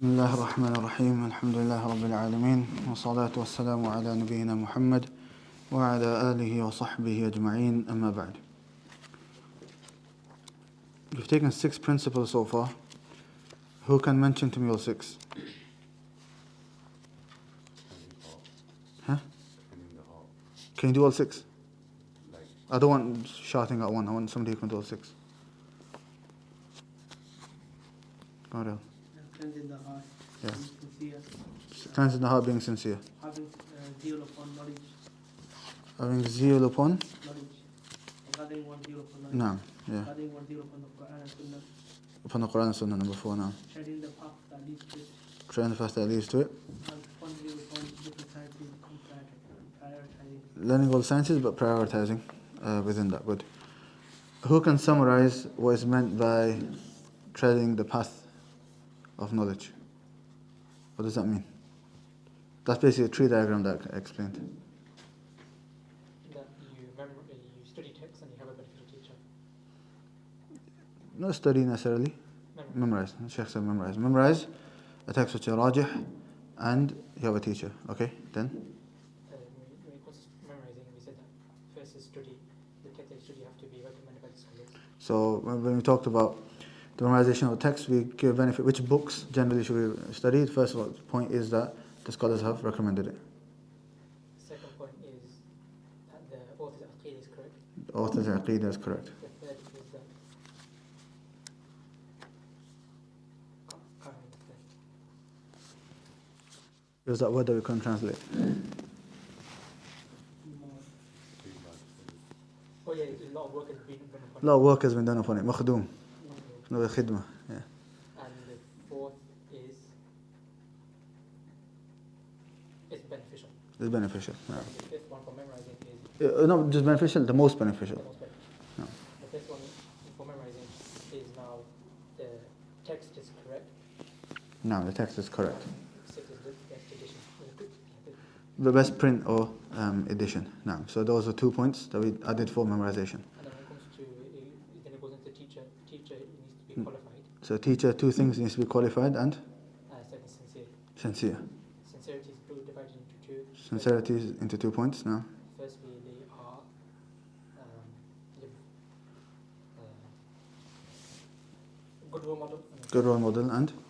بسم الله الرحمن الرحيم الحمد لله رب العالمين والصلاة والسلام على نبينا محمد وعلى آله وصحبه أجمعين أما بعد. We've taken 6 principles so far. Who can mention to me all 6? Huh? Can you do all 6? I don't want shouting at one. I want somebody who can do all 6. Go ahead. Cleansing the heart, Yeah. being sincere. Cleansing the heart, being sincere. Having zeal upon knowledge. Having zeal upon? Knowledge. Gathering one zeal upon knowledge. No. Yeah. Gathering one zeal upon the Quran and Sunnah. Upon the Quran and Sunnah, number 4 now. Treading the path that leads to it. Treading the path that leads to it. And pondering upon different sciences and prioritizing. Learning all sciences but prioritizing within that. Good. Who can summarize what is meant by treading the path of knowledge? What does that mean? That's basically a tree diagram that I explained. That you study text and you have a beneficial teacher. Not study necessarily. Memorize. Shaykh said memorize. Memorize a text which is rajih and you have a teacher. Okay, then? When it comes to memorizing, we said that first is study. The text that you study have to be recommended by the scholars. So when we talked about the memorization of text, we give benefit. Which books generally should we study? The first point is that the scholars have recommended it. Second point is that the author's aqeedah is correct. The author's aqeedah is correct. The third is that Use that word that we can't translate. oh yeah, a lot of work has been done upon A lot of work has been done upon it. Makhdoom. it. No, khidmah. Yeah. And the fourth is it's beneficial. It's beneficial. Yeah. The fifth one for memorizing is Not just beneficial, the most beneficial. the most beneficial. No. The fifth one for memorizing is now the text is correct. No, the text is correct. Six is the best edition. The best print or edition. No. So those are 2 points that we added for memorization. And then when it comes to, then it goes into teacher. Teacher needs to be qualified. So teacher, 2 things needs to be qualified and Second, sincere. sincere. Sincerity is divided into 2. Sincerity is into 2 points now. Firstly, they are good role model. Good role model and Is know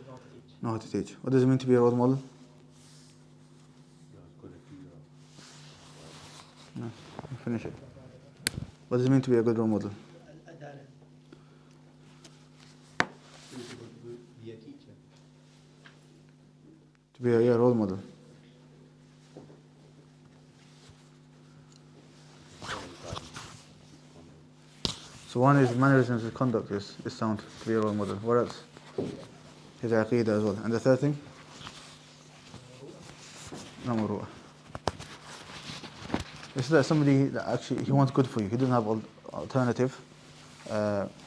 how to teach. know how to teach. What does it mean to be a role model? No, finish it. What does it mean to be a good role model? Be a teacher. To be a role model. So one is mannerisms and conduct is sound to be a role model. What else? His aqeedah as well. And the third thing? No muru'ah. This is that somebody that actually he wants good for you. He doesn't have alternative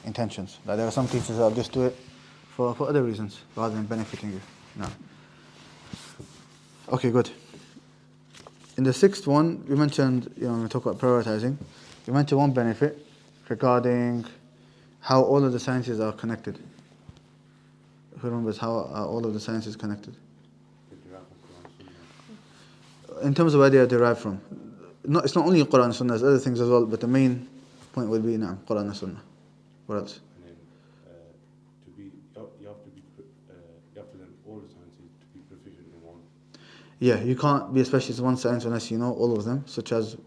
intentions. Like there are some teachers that just do it for other reasons rather than benefiting you. No. Okay, good. In the 6th one, we mentioned, when we talk about prioritizing, we mentioned one benefit regarding how all of the sciences are connected. Who remembers how are all of the sciences connected? In terms of where they are derived from. It's not only Quran and Sunnah, there's other things as well, but the main point will be Quran and Sunnah. What else? And then you have to learn all the sciences to be proficient in one. Yeah, you can't be a specialist in one science unless you know all of them, such as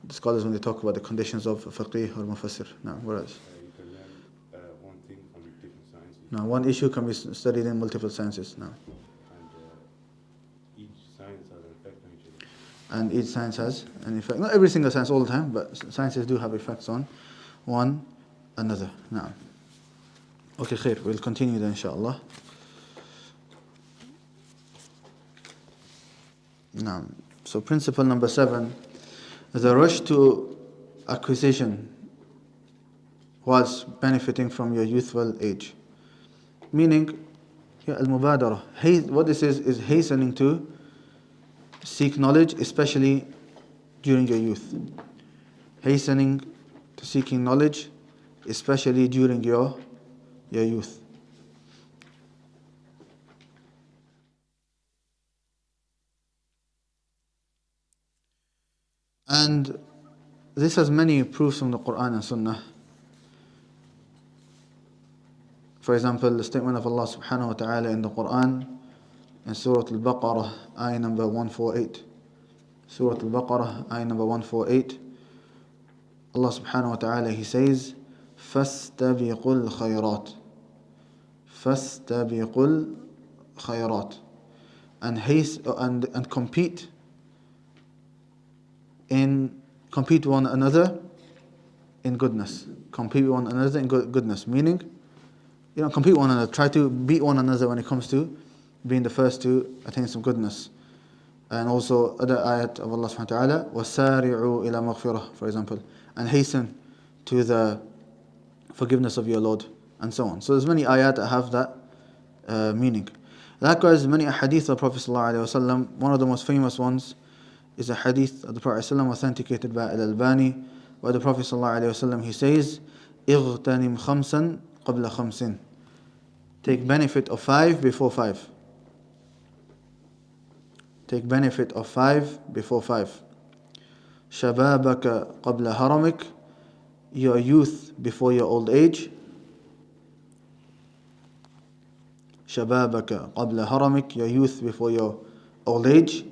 the scholars when they talk about the conditions of faqih or mufassir. No, what else? You can learn one thing from different sciences. No, one issue can be studied in multiple sciences. No. And each science has an effect on each other. And each science has an effect. Not every single science all the time, but sciences do have effects on one another. No. Okay, khair. We'll continue then, inshallah. Now, so principle number 7 is a rush to acquisition whilst benefiting from your youthful age. Meaning, al-mubadara. What this is hastening to seek knowledge, especially during your youth. Hastening to seeking knowledge, especially during your youth. And this has many proofs from the Quran and Sunnah. For example, the statement of Allah subhanahu wa ta'ala in the Quran in Surah Al-Baqarah, ayah number 148. Surah Al-Baqarah, ayah number 148. Allah subhanahu wa ta'ala, He says, فَاسْتَبِقُوا الْخَيْرَاتِ فَاسْتَبِقُوا الْخَيْرَاتِ, and haste and compete one another in goodness. Compete one another in goodness. Meaning, compete one another. Try to beat one another when it comes to being the first to attain some goodness. And also other ayat of Allah subhanahu wa ta'ala, وَسَارِعُوا إِلَى مَغْفِرَةٍ, for example, and hasten to the forgiveness of your Lord, and so on. So there's many ayat that have that meaning. Likewise, many hadith of the Prophet sallallahu alaihi wasallam. One of the most famous ones is a hadith of the Prophet sallallahu alaihi wasallam authenticated by Al-Albani, where the Prophet sallallahu alaihi wasallam, he says, اغتنم خمسا قبل خمس, take benefit of 5 before 5. Take benefit of 5 before 5. شبابك قبل هرمك, your youth before your old age. شبابك قبل هرمك, your youth before your old age.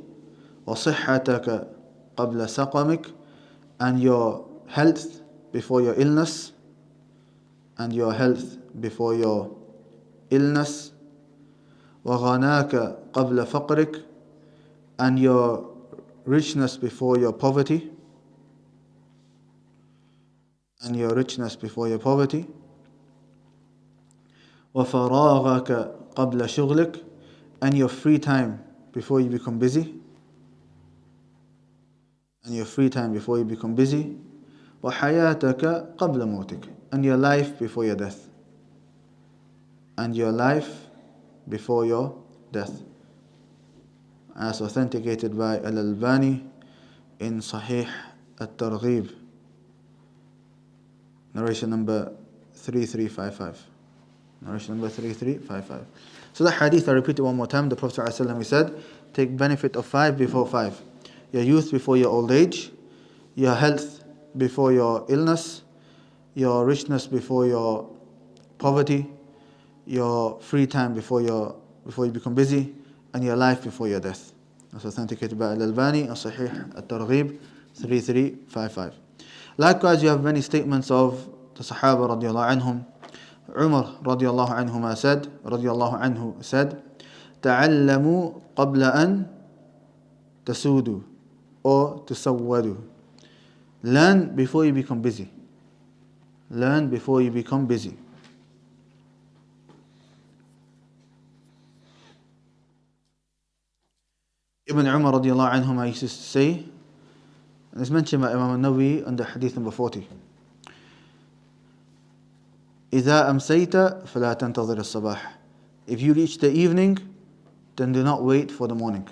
وصحتك قبل سقمك, and your health before your illness. And your health before your illness. وغناك قبل فقرك, and your richness before your poverty. And your richness before your poverty. وفراغك قبل شغلك, and your free time before you become busy. And your free time before you become busy. وحياتك قبل موتك, and your life before your death. And your life before your death. As authenticated by Al-Albani in Sahih At-Targhib, narration number 3355. Narration number 3355. So the hadith, I repeat it one more time. The Prophet ﷺ, he said, take benefit of 5 before 5. Your youth before your old age, your health before your illness, your richness before your poverty, your free time before you become busy, and your life before your death. That's authenticated by Al-Albani and Sahih At-Targhib 3355. Likewise, you have many statements of the Sahaba radiallahu anhum. Umar radiallahu anhu said, تعلموا قبل أن تسودوا or تسودوا. Learn before you become busy. Learn before you become busy. Ibn Umar radiallahu anhuma used to say, and it's mentioned by Imam al-Nawawi under hadith number 40, إذا أمسيت فلا تنتظر الصباح. If you reach the evening, then do not wait for the morning.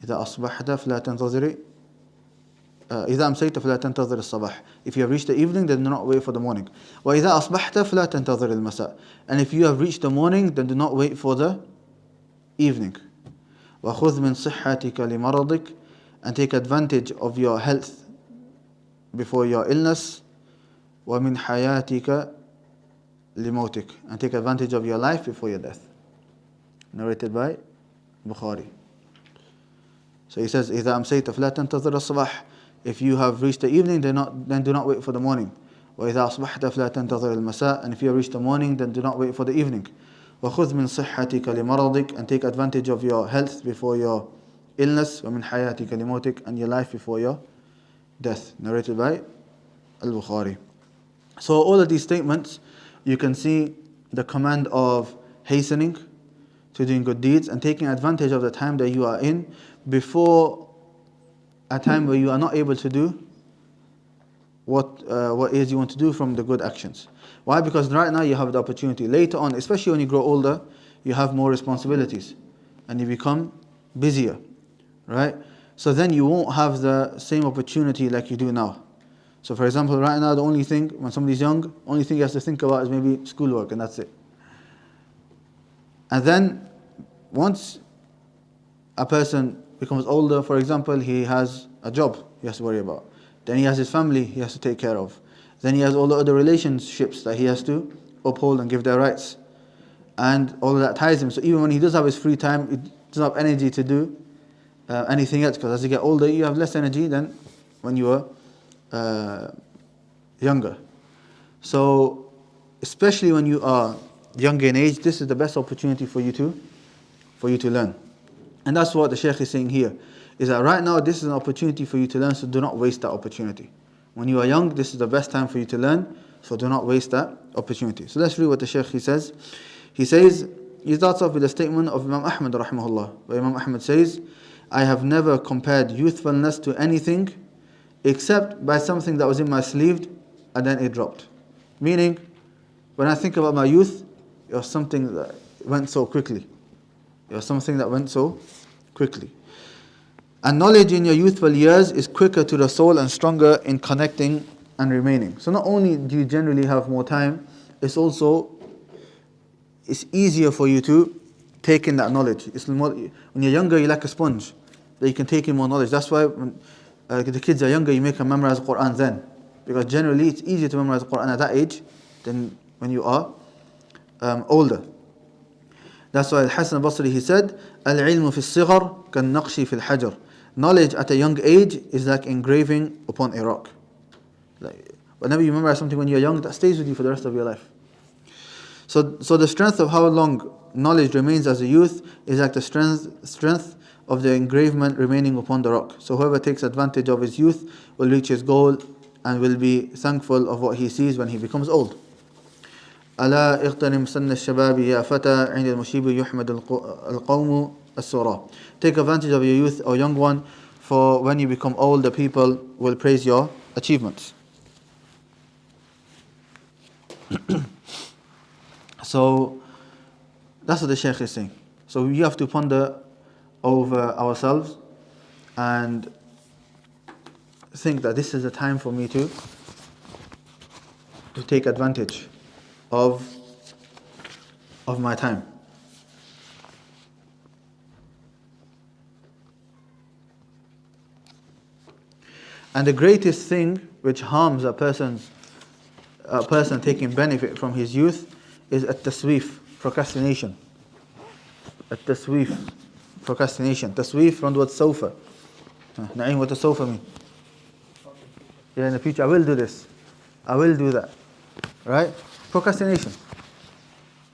إذا أصبحت فلا تنتظر إذا أمسيت فلا تنتظر الصباح. If you have reached the evening, then do not wait for the morning. وإذا أصبحت فلا تنتظر المساء. And if you have reached the morning, then do not wait for the evening. وخذ من صحتك لمرضك, and take advantage of your health before your illness. ومن حياتك لموتك, and take advantage of your life before your death. Narrated by Bukhari. So he says, إذا أمسيت فلا تنتظر الصباح. If you have reached the evening, then do not wait for the morning. وإذا أصبحت فلا تنتظر المساء. And if you have reached the morning, then do not wait for the evening. وخذ من صحتك لمرضك, and take advantage of your health before your illness. ومن حياتك لموتك, and your life before your death. Narrated by Al-Bukhari. So all of these statements, you can see the command of hastening to doing good deeds and taking advantage of the time that you are in before a time where you are not able to do what is you want to do from the good actions. Why? Because right now you have the opportunity. Later on, especially when you grow older, you have more responsibilities and you become busier, right? So then you won't have the same opportunity like you do now. So for example, right now the only thing, when somebody's young, only thing he has to think about is maybe schoolwork, and that's it. And then once a person becomes older, for example, he has a job he has to worry about. Then he has his family he has to take care of. Then he has all the other relationships that he has to uphold and give their rights. And all of that ties him. So even when he does have his free time, he doesn't have energy to do anything else. Because as you get older, you have less energy than when you were younger. So especially when you are younger in age, this is the best opportunity for you to learn. And that's what the Shaykh is saying here, is that right now this is an opportunity for you to learn, so do not waste that opportunity. When you are young, this is the best time for you to learn, so do not waste that opportunity. So let's read what the Shaykh he says. He says, he starts off with a statement of Imam Ahmad rahimahullah, where Imam Ahmad says, I have never compared youthfulness to anything except by something that was in my sleeve and then it dropped. Meaning, when I think about my youth, it was something that went so quickly. It was something that went so quickly. And knowledge in your youthful years is quicker to the soul and stronger in connecting and remaining. So not only do you generally have more time, it's easier for you to take in that knowledge. When you're younger, you're like a sponge, that you can take in more knowledge. That's why when the kids are younger, you make them memorize the Quran then. Because generally it's easier to memorize the Quran at that age than when you are older. That's why Al-Hasan al-Basri, he said, Al-ilmu fi al-sighar kan-naqshi fi al-hajar. Knowledge at a young age is like engraving upon a rock. Whenever you memorize something when you're young, that stays with you for the rest of your life. So the strength of how long knowledge remains as a youth is like the strength of the engravement remaining upon the rock. So whoever takes advantage of his youth will reach his goal and will be thankful of what he sees when he becomes old. ألا اغتنم سن الشباب يا فتى عند المشيب يحمد القوم السورة. Take advantage of your youth, O young one, for when you become old, the people will praise your achievements. So that's what the Shaykh is saying. So we have to ponder over ourselves and think that this is a time for me to take advantage of my time. And the greatest thing which harms a person taking benefit from his youth is at-taswif, procrastination. At-taswif, procrastination. Taswif from the word sofa. Na'im, what does sofa mean? Yeah, in the future I will do this, I will do that. Right? Procrastination.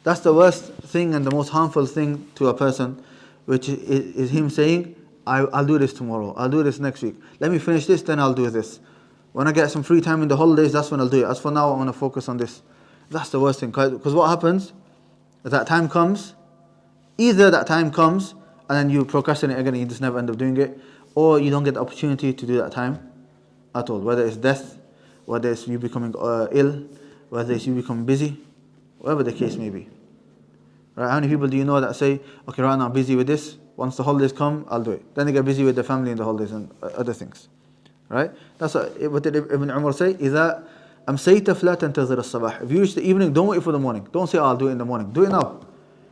That's the worst thing and the most harmful thing to a person, which is him saying, I'll do this tomorrow, I'll do this next week. Let me finish this, then I'll do this. When I get some free time in the holidays, that's when I'll do it. As for now, I want to focus on this. That's the worst thing. Because what happens, that time comes, either that time comes and then you procrastinate again and you just never end up doing it, or you don't get the opportunity to do that time at all. Whether it's death, whether it's you becoming ill, whether it's you becoming busy, whatever the case may be. Right? How many people do you know that say, okay, right now I'm busy with this, once the holidays come, I'll do it. Then they get busy with their family in the holidays and other things. Right? That's what did Ibn Umar say? إِذَا أَمْسَيْتَ فَلَا تَنْتَظِرَ الصَّبَاح. If you reach the evening, don't wait for the morning. Don't say, I'll do it in the morning. Do it now.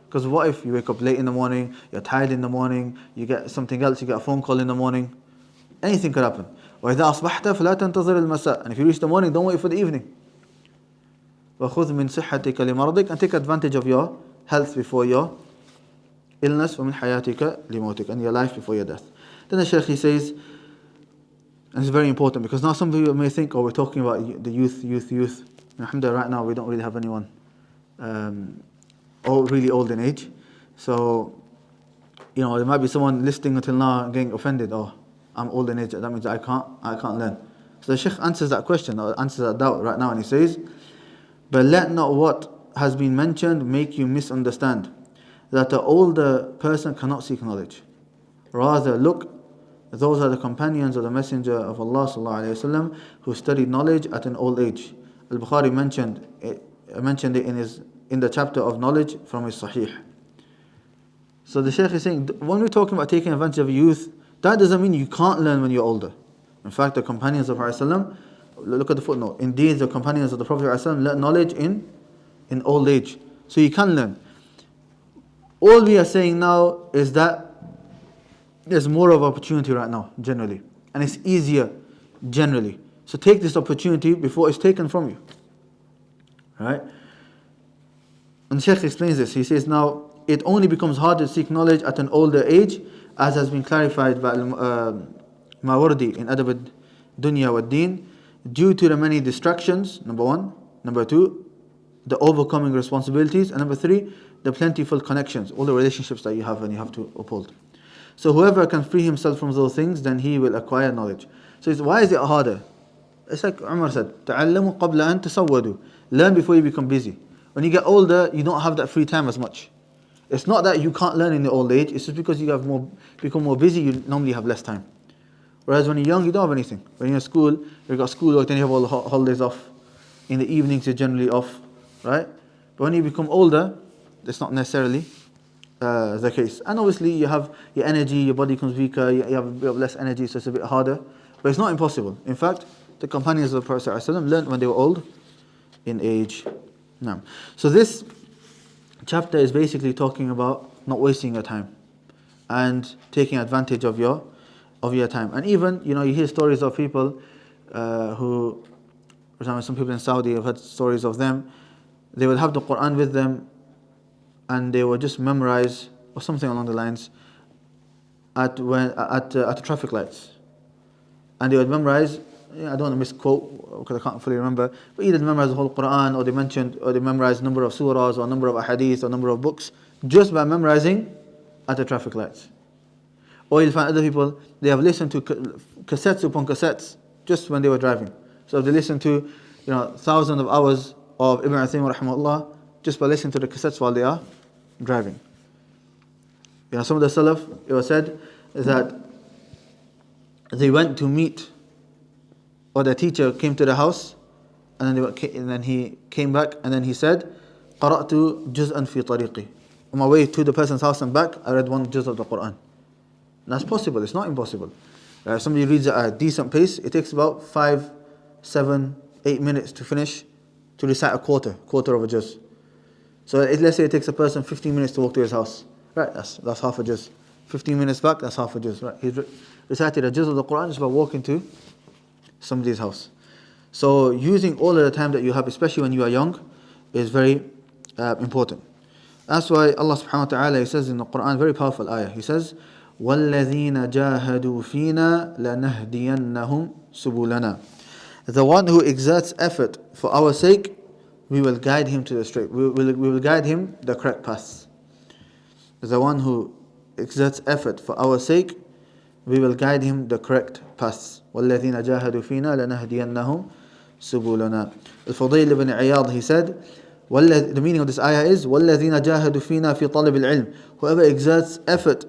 Because what if you wake up late in the morning, you're tired in the morning, you get something else, you get a phone call in the morning. Anything could happen. وَإِذَا أَصْبَحْتَ فَلَا تَنْتَظِرَ الْمَسَاء. And if you reach the morning, don't wait for the evening. وَخُذْ مِنْ صِحَّتِكَ لِمَرْضِكَ. And take advantage of your health before your illness. وَمِنْ حَيَاتِكَ لِمَوْتِكَ. And your life before your death. Then the Shaykh, he says, and it's very important because now some people may think, oh, we're talking about the youth. Alhamdulillah, right now we don't really have anyone really old in age. So, there might be someone listening until now and getting offended. Oh, I'm old in age. That means I can't learn. So the Shaykh answers that question, or answers that doubt right now, and he says, but let not what has been mentioned make you misunderstand that the older person cannot seek knowledge. Rather, look, those are the companions of the Messenger of Allah sallallahu alaihi wasallam who studied knowledge at an old age. Al-Bukhari mentioned it in the chapter of knowledge from his Sahih. So the Shaykh is saying, when we're talking about taking advantage of youth, that doesn't mean you can't learn when you're older. In fact, the companions of Prophet ﷺ, look at the footnote. Indeed, the companions of the Prophet ﷺ learned knowledge in old age. So you can learn. All we are saying now is that there's more of opportunity right now, generally. and it's easier generally. So take this opportunity before it's taken from you. Right? And Shaykh explains this. He says, now, it only becomes harder to seek knowledge at an older age, as has been clarified by Mawardi in Adab al-Dunya wa Deen, due to the many distractions, number one. Number two, the overcoming responsibilities. And number three, the plentiful connections, all the relationships that you have and you have to uphold. So whoever can free himself from those things, then he will acquire knowledge. So why is it harder? It's like Umar said, تَعَلَّمُوا قَبْلَ أَن تَسَوَّدُوا. Learn before you become busy. When you get older, you don't have that free time as much. It's not that you can't learn in the old age, it's just because you have become more busy, you normally have less time. Whereas when you're young, you don't have anything. When you're in school, you've got schoolwork, then you have all the holidays off. In the evenings, you're generally off, right? But when you become older, that's not necessarily the case. And obviously, you have your energy, your body becomes weaker, you have a bit of less energy, so it's a bit harder. But it's not impossible. In fact, the companions of the Prophet ﷺ learned when they were old in age. Now, so this chapter is basically talking about not wasting your time and taking advantage of your time. And even, you hear stories of people who, for example, some people in Saudi, I've heard stories of them, they would have the Quran with them and they would just memorize, or something along the lines, at the traffic lights. And they would memorize, I don't want to misquote because I can't fully remember, but either they memorize the whole Quran, or they memorize a number of surahs, or a number of ahadith, or a number of books, just by memorizing at the traffic lights. Or you'll find other people, they have listened to cassettes upon cassettes just when they were driving. So they listen to, thousands of hours of Ibn Uthaymeen rahimahullah just by listening to the cassettes while they are driving. Some of the Salaf, it was said that they went to meet, or the teacher came to the house, and then he came back, and then he said, قَرَأْتُ جُزْءًا فِي طَرِيقِي. On my way to the person's house and back, I read one juz of the Quran. And that's possible, it's not impossible. If somebody reads at a decent pace, it takes about 5, 7, 8 minutes to finish, to recite a quarter of a juz. So let's say it takes a person 15 minutes to walk to his house. Right, that's half a juz. 15 minutes back, that's half a juz. Right, he's recited a juz of the Quran just by walking to somebody's house. So using all of the time that you have, especially when you are young, is very important. That's why Allah subhanahu wa ta'ala, He says in the Quran, very powerful ayah, He says, وَالَّذِينَ جَاهَدُوا فِينَا لَنَهْدِيَنَّهُمْ سُبُلَنَا. The one who exerts effort for our sake, we will guide him to the straight. We will guide him the correct path. The one who exerts effort for our sake, we will guide him the correct path. وَالَّذِينَ جَاهَدُوا فِينَا لَنَهْدِيَنَّهُمْ سُبُلَنَا. Al-Fudayl ibn Iyad, he said, the meaning of this ayah is, وَالَّذِينَ جَاهَدُوا فِينَا فِي طَلَبِ الْعِلْمِ. Whoever exerts effort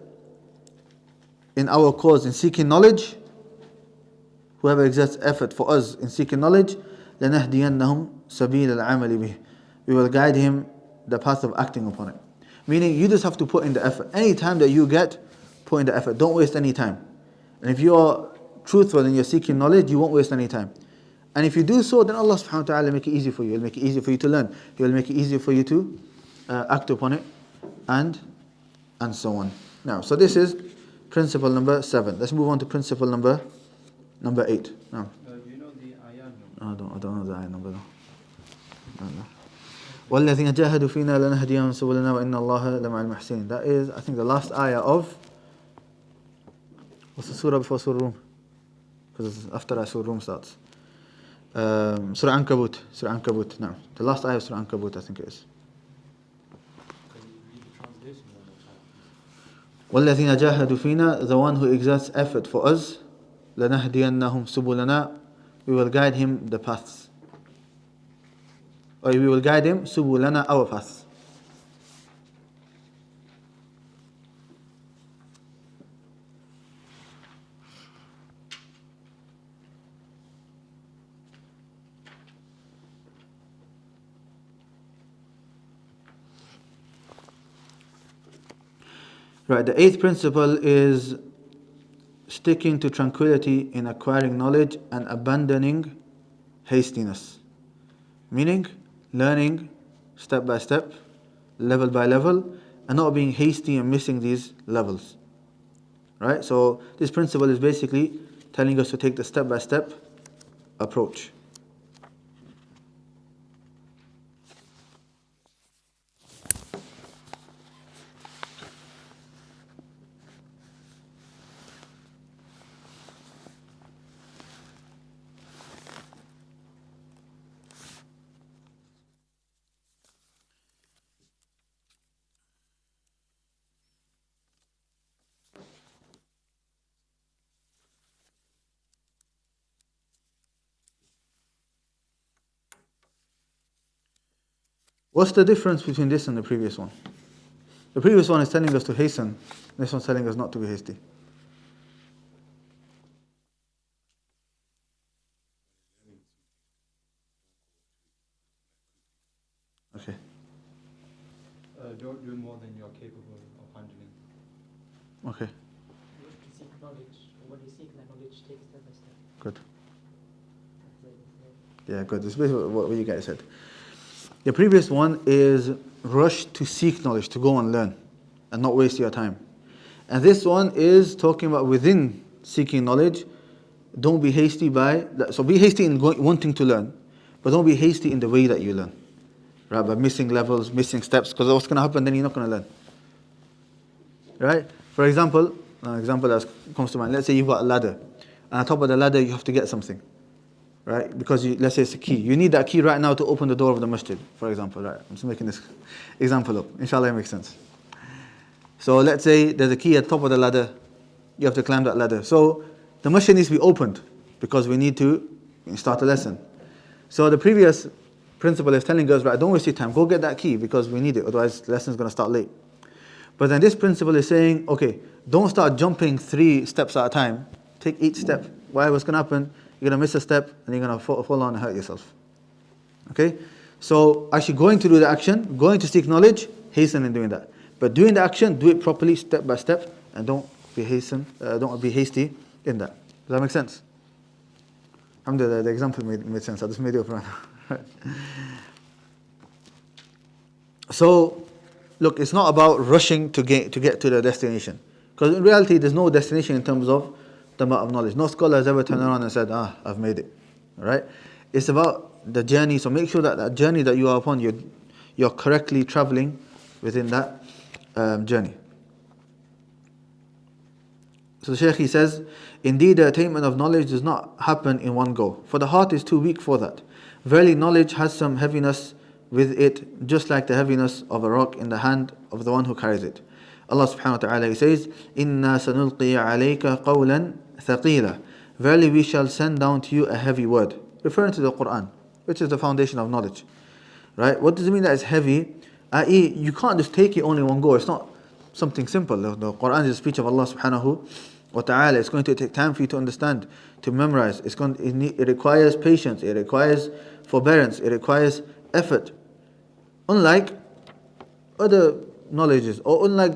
in our cause, in seeking knowledge, whoever exerts effort for us in seeking knowledge, لَنَهْدِيَنَّهُمْ سَبِيلَ الْعَمَلِ بِهِ. We will guide him the path of acting upon it. Meaning, you just have to put in the effort. Any time that you get, put in the effort. Don't waste any time. And if you are truthful and you're seeking knowledge, you won't waste any time. And if you do so, then Allah subhanahu wa ta'ala will make it easy for you. He'll make it easy for you to learn. He will make it easy for you to act upon it, and so on. Now, so this is principle number 7. Let's move on to principle number 8. Now, Do you know the ayah number? I don't know the ayah number though. وَالَّذِينَ جَاهَدُوا فِينَا لَنَهْدِيَنَّهُمْ سُبُلَنَا وَإِنَّ اللَّهَ لَمَعَ الْمُحْسِنِينَ. That is, I think, the last ayah of, what's the surah before Surah Rum? Because after that Surah Rum starts. Surah Ankabut. No, the last ayah of Surah Ankabut, I think it is. وَالَّذِينَ جَاهَدُوا فِينَا, the one who exerts effort for us, لَنَهْدِيَنَّهُمْ سُبُلَنَا, we will guide him the paths. Or we will guide him, subulana, our path. Right, the 8th principle is sticking to tranquility in acquiring knowledge and abandoning hastiness. Meaning, learning step by step, level by level, and not being hasty and missing these levels. Right? So this principle is basically telling us to take the step-by-step approach. What's the difference between this and the previous one? The previous one is telling us to hasten. This one's telling us not to be hasty. Okay. Don't do more than you're capable of handling. Okay. You have to seek knowledge. When you seek that knowledge, take it step by step. Good. That's it. Yeah, good. It's basically what you guys said. The previous one is rush to seek knowledge, to go and learn, and not waste your time. And this one is talking about within seeking knowledge. Don't be hasty so be hasty in wanting to learn, but don't be hasty in the way that you learn. Right? By missing levels, missing steps, because what's going to happen then you're not going to learn. Right? For example, an example that comes to mind. Let's say you've got a ladder, and on top of the ladder you have to get something. Right? Because let's say it's a key. You need that key right now to open the door of the masjid, for example. Right? I'm just making this example up. Inshallah, it makes sense. So let's say there's a key at the top of the ladder. You have to climb that ladder. So the masjid needs to be opened because we need to start a lesson. So the previous principle is telling us, right, don't waste your time. Go get that key because we need it. Otherwise, the lesson is going to start late. But then this principle is saying, okay, don't start jumping 3 steps at a time. Take each step. Why? What's going to happen? You're going to miss a step and you're going to fall on and hurt yourself. Okay? So actually going to do the action, going to seek knowledge, hasten in doing that. But doing the action, do it properly, step by step, and don't be hasty in that. Does that make sense? Alhamdulillah, the example made sense. I just made it up right now. So, look, it's not about rushing to get to the destination. Because in reality, there's no destination in terms of the amount of knowledge. No scholar has ever turned around and said, I've made it. Alright? It's about the journey. So make sure that journey that you are upon, you're correctly traveling within that journey. So the Shaykh, he says, indeed the attainment of knowledge does not happen in one go, for the heart is too weak for that. Verily knowledge has some heaviness with it, just like the heaviness of a rock in the hand of the one who carries it. Allah subhanahu wa ta'ala, he says, إِنَّا سَنُلْقِي عَلَيْكَ قَوْلًا ثَقِيلًا. Verily we shall send down to you a heavy word, referring to the Quran, which is the foundation of knowledge. Right? What does it mean that it's heavy? I.e., you can't just take it only one go. It's not something simple. The Quran is the speech of Allah subhanahu wa ta'ala. It's going to take time for you to understand, to memorize. It requires patience. It requires forbearance. It requires effort. Unlike other knowledges, or unlike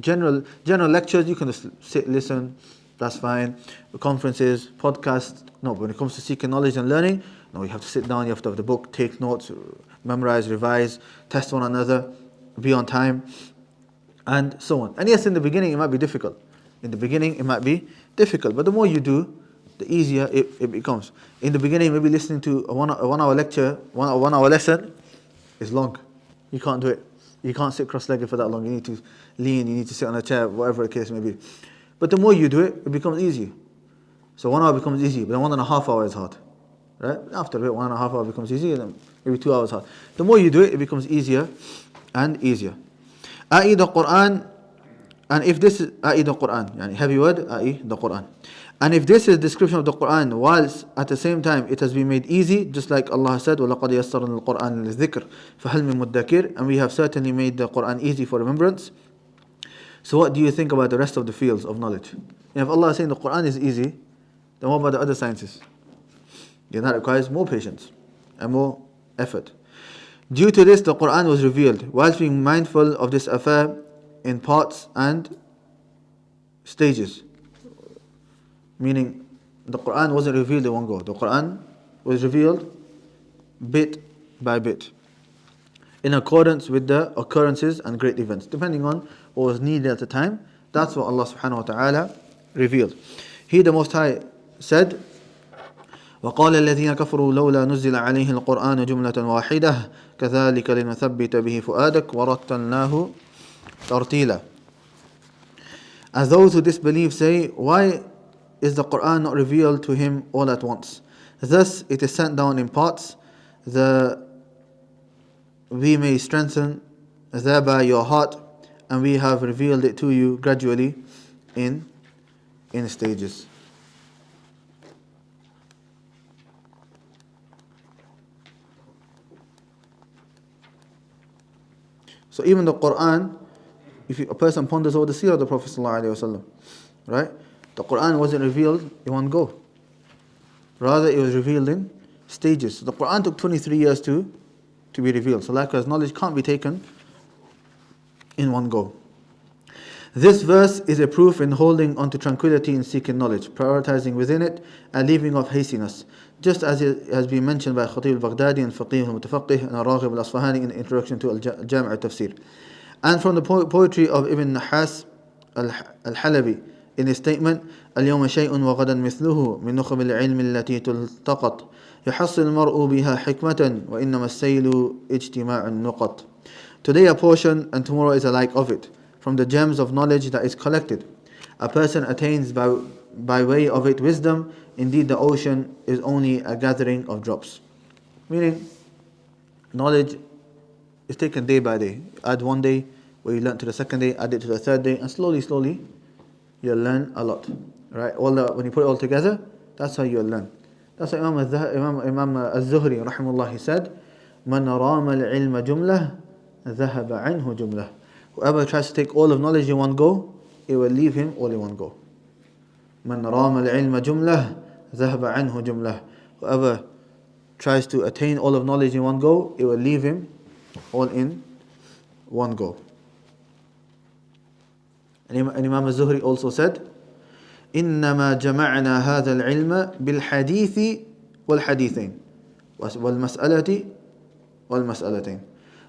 general lectures, you can just sit, listen, that's fine. Conferences, podcasts, no. But when it comes to seeking knowledge and learning, no, you have to sit down, you have to have the book, take notes, memorize, revise, test one another, be on time, and so on. And yes, in the beginning it might be difficult. But the more you do, the easier it becomes. In the beginning, maybe listening to a one-hour lecture, one-hour lesson is long. You can't do it. You can't sit cross-legged for that long. You need to lean, you need to sit on a chair, whatever the case may be. But the more you do it, it becomes easy. So 1 hour becomes easy, but then 1.5 hours is hard. Right? After a bit, 1.5 hours becomes easy, and then maybe 2 hours hard. The more you do it, it becomes easier and easier. I.e. the Quran, and if this is I.e. the Quran, yani heavy word, i.e. the Quran. And if this is description of the Quran, whilst at the same time it has been made easy, just like Allah said, وَلَقَدْ يَسَّرْنَا الْقُرْآنَ لِلذِّكْرِ فَهَلْ مِن مُدَّكِرٍ, and we have certainly made the Quran easy for remembrance. So what do you think about the rest of the fields of knowledge? And if Allah is saying the Quran is easy, then what about the other sciences? Then that requires more patience and more effort. Due to this, the Quran was revealed, whilst being mindful of this affair in parts and stages. Meaning, the Quran wasn't revealed in one go. The Quran was revealed bit by bit, in accordance with the occurrences and great events, depending on what was needed at the time. That's what Allah subhanahu wa ta'ala revealed. He, the Most High, said, وقال الذين كفروا لولا نزل عليه القرآن جملة واحدة كذلك لنثبت به فؤادك ورتلناه ترتيلا. As those who disbelieve say, why is the Quran not revealed to him all at once? Thus it is sent down in parts, we may strengthen thereby your heart, and we have revealed it to you gradually in stages. So even the Quran, if a person ponders over the seerah of the Prophet ﷺ, right? The Quran wasn't revealed in one go. Rather, it was revealed in stages. So the Quran took 23 years to be revealed. So likewise, knowledge can't be taken in one go. This verse is a proof in holding on to tranquility in seeking knowledge, prioritizing within it and leaving off hastiness, just as it has been mentioned by Khatib al-Baghdadi and Faqih al-Mutafaqih and Raghib al-Asfahani in the introduction to Al-Jami' al-Tafsir. And from the poetry of Ibn Nahas al-Halabi in his statement, اليوم شيء وغدا مثله من نخب العلم التي تلتقط يحصل المرء بها حكمة وإنما السيل اجتماع النقط. Today a portion and tomorrow is a like of it, from the gems of knowledge that is collected. A person attains by way of it wisdom. Indeed, the ocean is only a gathering of drops. Meaning, knowledge is taken day by day. Add one day, where you learn to the second day, add it to the third day, and slowly, you'll learn a lot. Right? When you put it all together, that's how you'll learn. That's why Imam al-Zuhri, rahimahullah, he said, مَنْ رَامَ الْعِلْمَ جُمْلَةً ذَهَبَ عَنْهُ جُمْلَةً. Whoever tries to take all of knowledge in one go, it will leave him all in one go. مَنْ رَامَ الْعِلْمَ جُمْلَةً ذَهَبَ عَنْهُ جُمْلَةً. Whoever tries to attain all of knowledge in one go, it will leave him all in one go. And Imam al-Zuhri also said, إنما جمعنا هذا العلم بالحديث والحديثين والمسألة والمسألتين.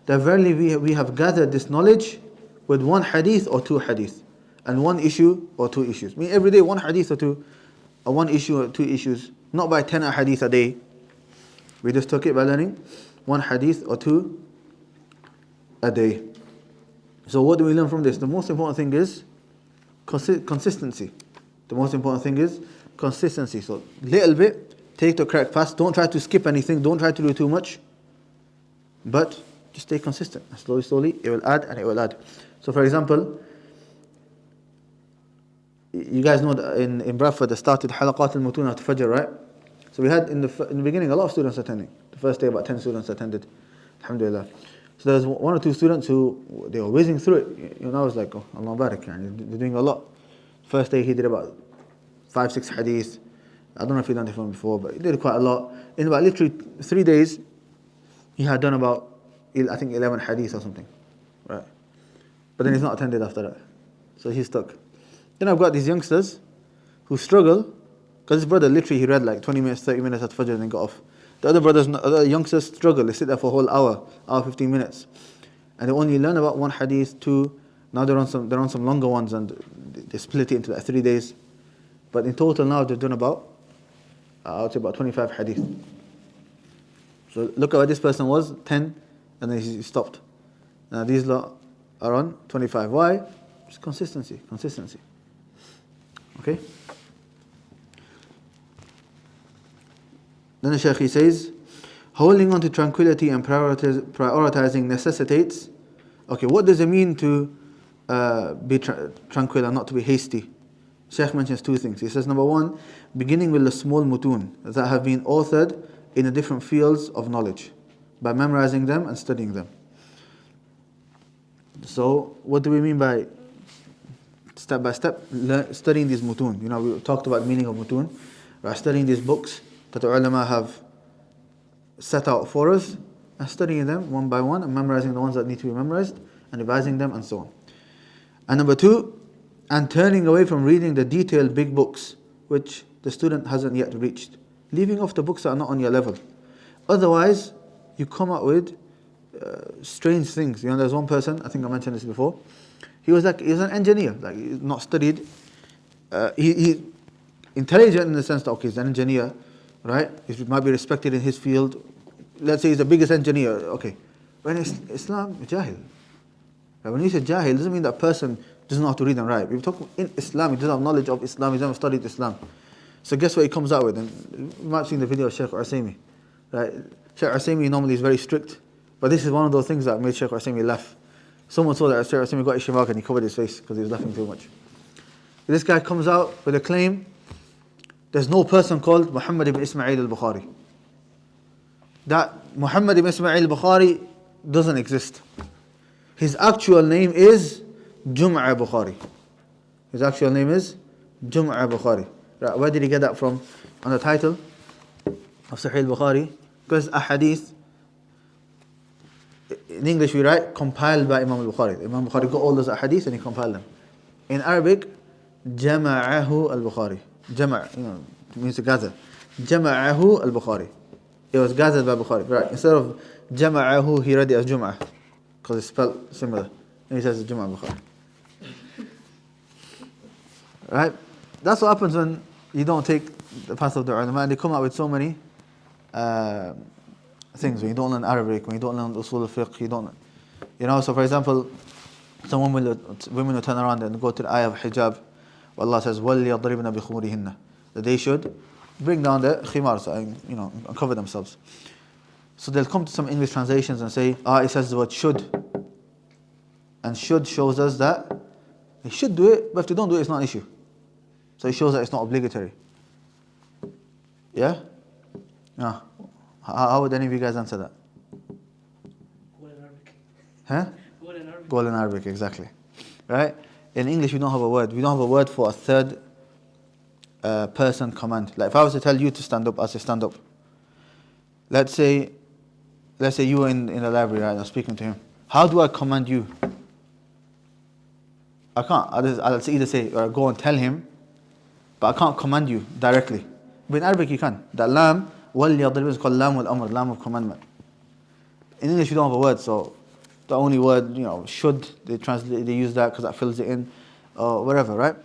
That verily we have gathered this knowledge with one hadith or two hadith, and one issue or two issues. Meaning every day one hadith or two, or one issue or two issues, not by 10 hadith a day. We just took it by learning one hadith or two a day. So what do we learn from this? The most important thing is consistency. The most important thing is consistency. So little bit, take the correct path. Don't try to skip anything. Don't try to do too much. But just stay consistent. Slowly, it will add and it will add. So for example, you guys know that in Bradford they started halaqat al-mutun at Fajr, right? So we had in the beginning a lot of students attending. The first day about 10 students attended. Alhamdulillah. So there was one or two students who they were whizzing through it. I was like, oh, Allah barak, they're doing a lot. First day he did about 5-6 hadith. I don't know if he done it from before, but he did quite a lot. In about literally 3 days, he had done about, I think, 11 hadith or something. Right? But then he's not attended after that. So he's stuck. Then I've got these youngsters who struggle, because his brother literally he read like 20 minutes, 30 minutes at Fajr and then got off. The other youngsters struggle. They sit there for a whole hour 15 minutes. And they only learn about one hadith, two. Now they're on some longer ones and they split it into like 3 days. But in total now they've done about, I would say about 25 hadith. So look at where this person was, 10, and then he stopped. Now these lot are on 25. Why? Just consistency. Okay? Then the Shaykh he says, holding on to tranquility and prioritizing necessitates. Okay, what does it mean to be tranquil and not to be hasty? Shaykh mentions two things. He says, number one, beginning with the small mutun that have been authored in the different fields of knowledge by memorizing them and studying them. So, what do we mean by step by step studying these mutun? We talked about the meaning of mutun. We are studying these books that the ulama have set out for us, and studying them one by one and memorizing the ones that need to be memorized and revising them and so on. And number two, and turning away from reading the detailed big books which the student hasn't yet reached, leaving off the books that are not on your level. Otherwise, you come up with strange things. There's one person, I think I mentioned this before, he was an engineer, like he's not studied. He intelligent in the sense that, okay, he's an engineer, right? He might be respected in his field. Let's say he's the biggest engineer, okay. When it's Islam, jahil. Right? When you say jahil, it doesn't mean that person doesn't know how to read and write. We're talking in Islam, he doesn't have knowledge of Islam, he's never studied Islam. So guess what he comes out with? And you might have seen the video of Shaykh al Usaymi. Right? Shaykh al Usaymi normally is very strict, but this is one of those things that made Shaykh al Usaymi laugh. Someone saw that Shaykh al Usaymi got ishtimak and he covered his face because he was laughing too much. This guy comes out with a claim, there's no person called Muhammad ibn Ismail al-Bukhari. That Muhammad ibn Ismail al-Bukhari doesn't exist. His actual name is Jum'a Bukhari. His actual name is Jum'a Bukhari. Right, where did he get that from? On the title of Sahih al-Bukhari. Because a hadith, in English we write, compiled by Imam al-Bukhari. Imam al-Bukhari got all those hadiths and he compiled them. In Arabic, Jama'ahu al-Bukhari. Jama', means to gather. Jama'ahu al-Bukhari. It was gathered by Bukhari. Right, instead of Jama'ahu, he read it as Jum'ah. Because it's spelled similar. And he says it's Jum'ah Bukhari. Right? That's what happens when you don't take the path of the ulama, and they come out with so many things. When you don't learn Arabic, when you don't learn usul al-fiqh, you don't, so for example, women will turn around and go to the ayah of hijab, where Allah says, وَلْيَضْرِبْنَ بِخُمُرِهِنَّ, that they should bring down the khimar, so, and cover themselves. So they'll come to some English translations and say, it says the word should. And should shows us that they should do it, but if they don't do it, it's not an issue. So it shows that it's not obligatory. Yeah? No. How would any of you guys answer that? Go in Arabic. Huh? Go in Arabic. Go in Arabic, exactly. Right? In English, we don't have a word. We don't have a word for a third person command. Like if I was to tell you to stand up, I'll say stand up. Let's say you were in the library, right? I'm speaking to him. How do I command you? I can't. I'll either say, or go and tell him, but I can't command you directly. But in Arabic you can. The lam, wal yadrib is called lam al amr, lam of commandment. In English we don't have a word, so the only word, should, they use that because that fills it in, or whatever, right?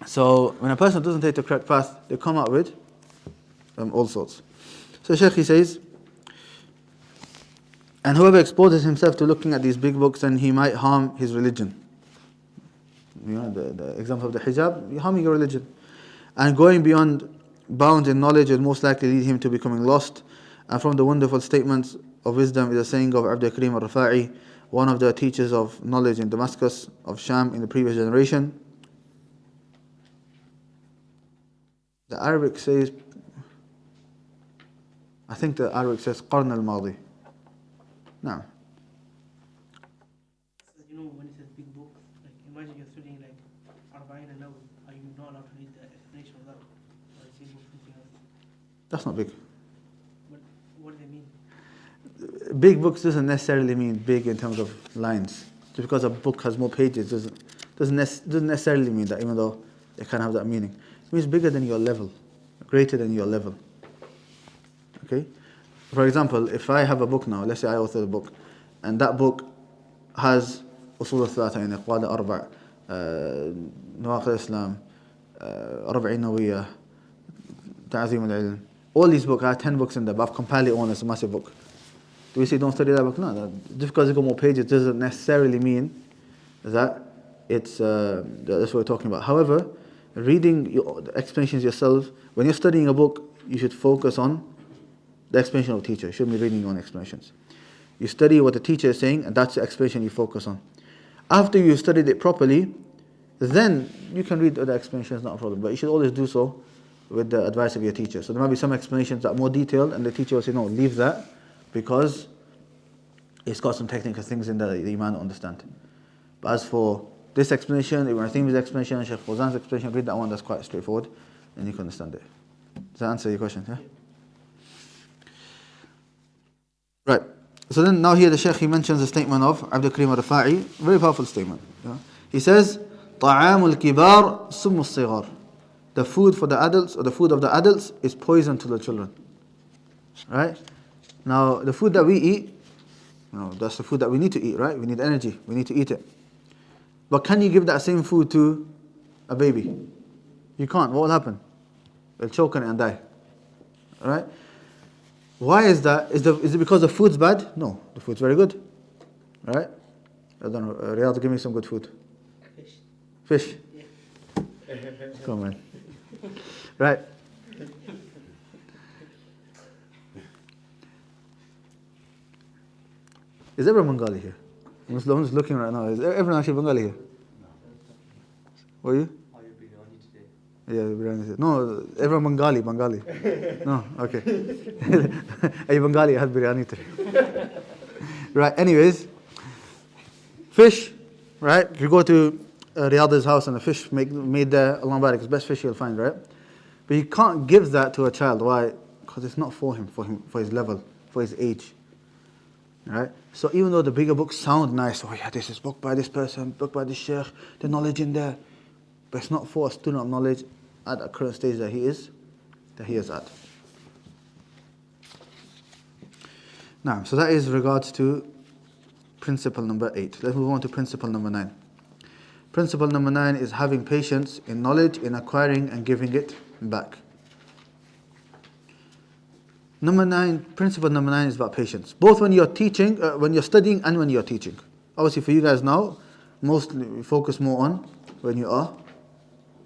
So when a person doesn't take the correct path, they come out with all sorts. So Shaykh, he says, and whoever exposes himself to looking at these big books, then he might harm his religion. The example of the hijab, you're harming your religion. And going beyond bounds in knowledge will most likely lead him to becoming lost. And from the wonderful statements of wisdom is a saying of Abdul Karim al-Rafa'i, one of the teachers of knowledge in Damascus, of Sham in the previous generation. The Arabic says, I think the Arabic says Qarn al-Madi. No. So, when it says big book, like imagine you're studying like Arba'in and Nawawi, are you not allowed to read the explanation of that? Or is it something else? That's not big. But what does it mean? Big books doesn't necessarily mean big in terms of lines. Just because a book has more pages doesn't necessarily mean that, even though it can have that meaning. It means bigger than your level, greater than your level. Okay? For example, if I have a book now, let's say I author a book, and that book has usul al-thalatha in it, Qawada Arba', Nawaqid al-Islam, Arba'in Nawiyah, Ta'zim al-Ilm. All these books, I have 10 books in there, but I've compiled it all as a massive book. Do we say don't study that book? No, just because it's got more pages doesn't necessarily mean that it's that's what we're talking about. However, reading the explanations yourself, when you're studying a book, you should focus on the explanation of the teacher. You shouldn't be reading your own explanations. You study what the teacher is saying, and that's the explanation you focus on. After you've studied it properly, then you can read other explanations, not a problem. But you should always do so with the advice of your teacher. So there might be some explanations that are more detailed, and the teacher will say, no, leave that, because it's got some technical things in there that you might not understand. But as for this explanation, Ibn Uthaymeen's explanation, Shaykh Fawzan's explanation, read that one, that's quite straightforward, and you can understand it. Does that answer your question? Yeah? Right. So then now here the Shaykh, he mentions the statement of Abdul Karim al-Rafa'i, very powerful statement. Yeah? He says, طَعَامُ الْكِبَارِ سُمُّ الصِّغَارِ. The food for the adults, or the food of the adults, is poison to the children. Right? Now, the food that we eat, that's the food that we need to eat, right? We need energy, we need to eat it. But can you give that same food to a baby? You can't. What will happen? They'll choke on it and die. Alright? Why is that? Is it because the food's bad? No, the food's very good. Alright? I don't know. Riyadh, give me some good food. Fish. Fish? Yeah. Come on. Right. Is everyone Bengali here? I'm just looking right now. Is everyone actually Bengali here? Were you? Are you biryani today? Yeah, biryani. No, everyone Bengali. No, okay. Are you Bengali? I had biryani today. Right, anyways. Fish, right? If you go to Riyadh's house and the fish made there, Allah Barak, it's the best fish you'll find, right? But you can't give that to a child. Why? Because it's not for him, for his level, for his age. Right? So even though the bigger books sound nice, oh yeah, this is book by this person, book by this sheikh, the knowledge in there. But it's not for a student of knowledge at the current stage that he is at. Now, so that is regards to principle number 8. Let's move on to principle number 9. Principle number 9 is having patience in knowledge, in acquiring and giving it back. Principle number 9 is about patience. Both when you're teaching, when you're studying and when you're teaching. Obviously for you guys now, mostly we focus more on when you are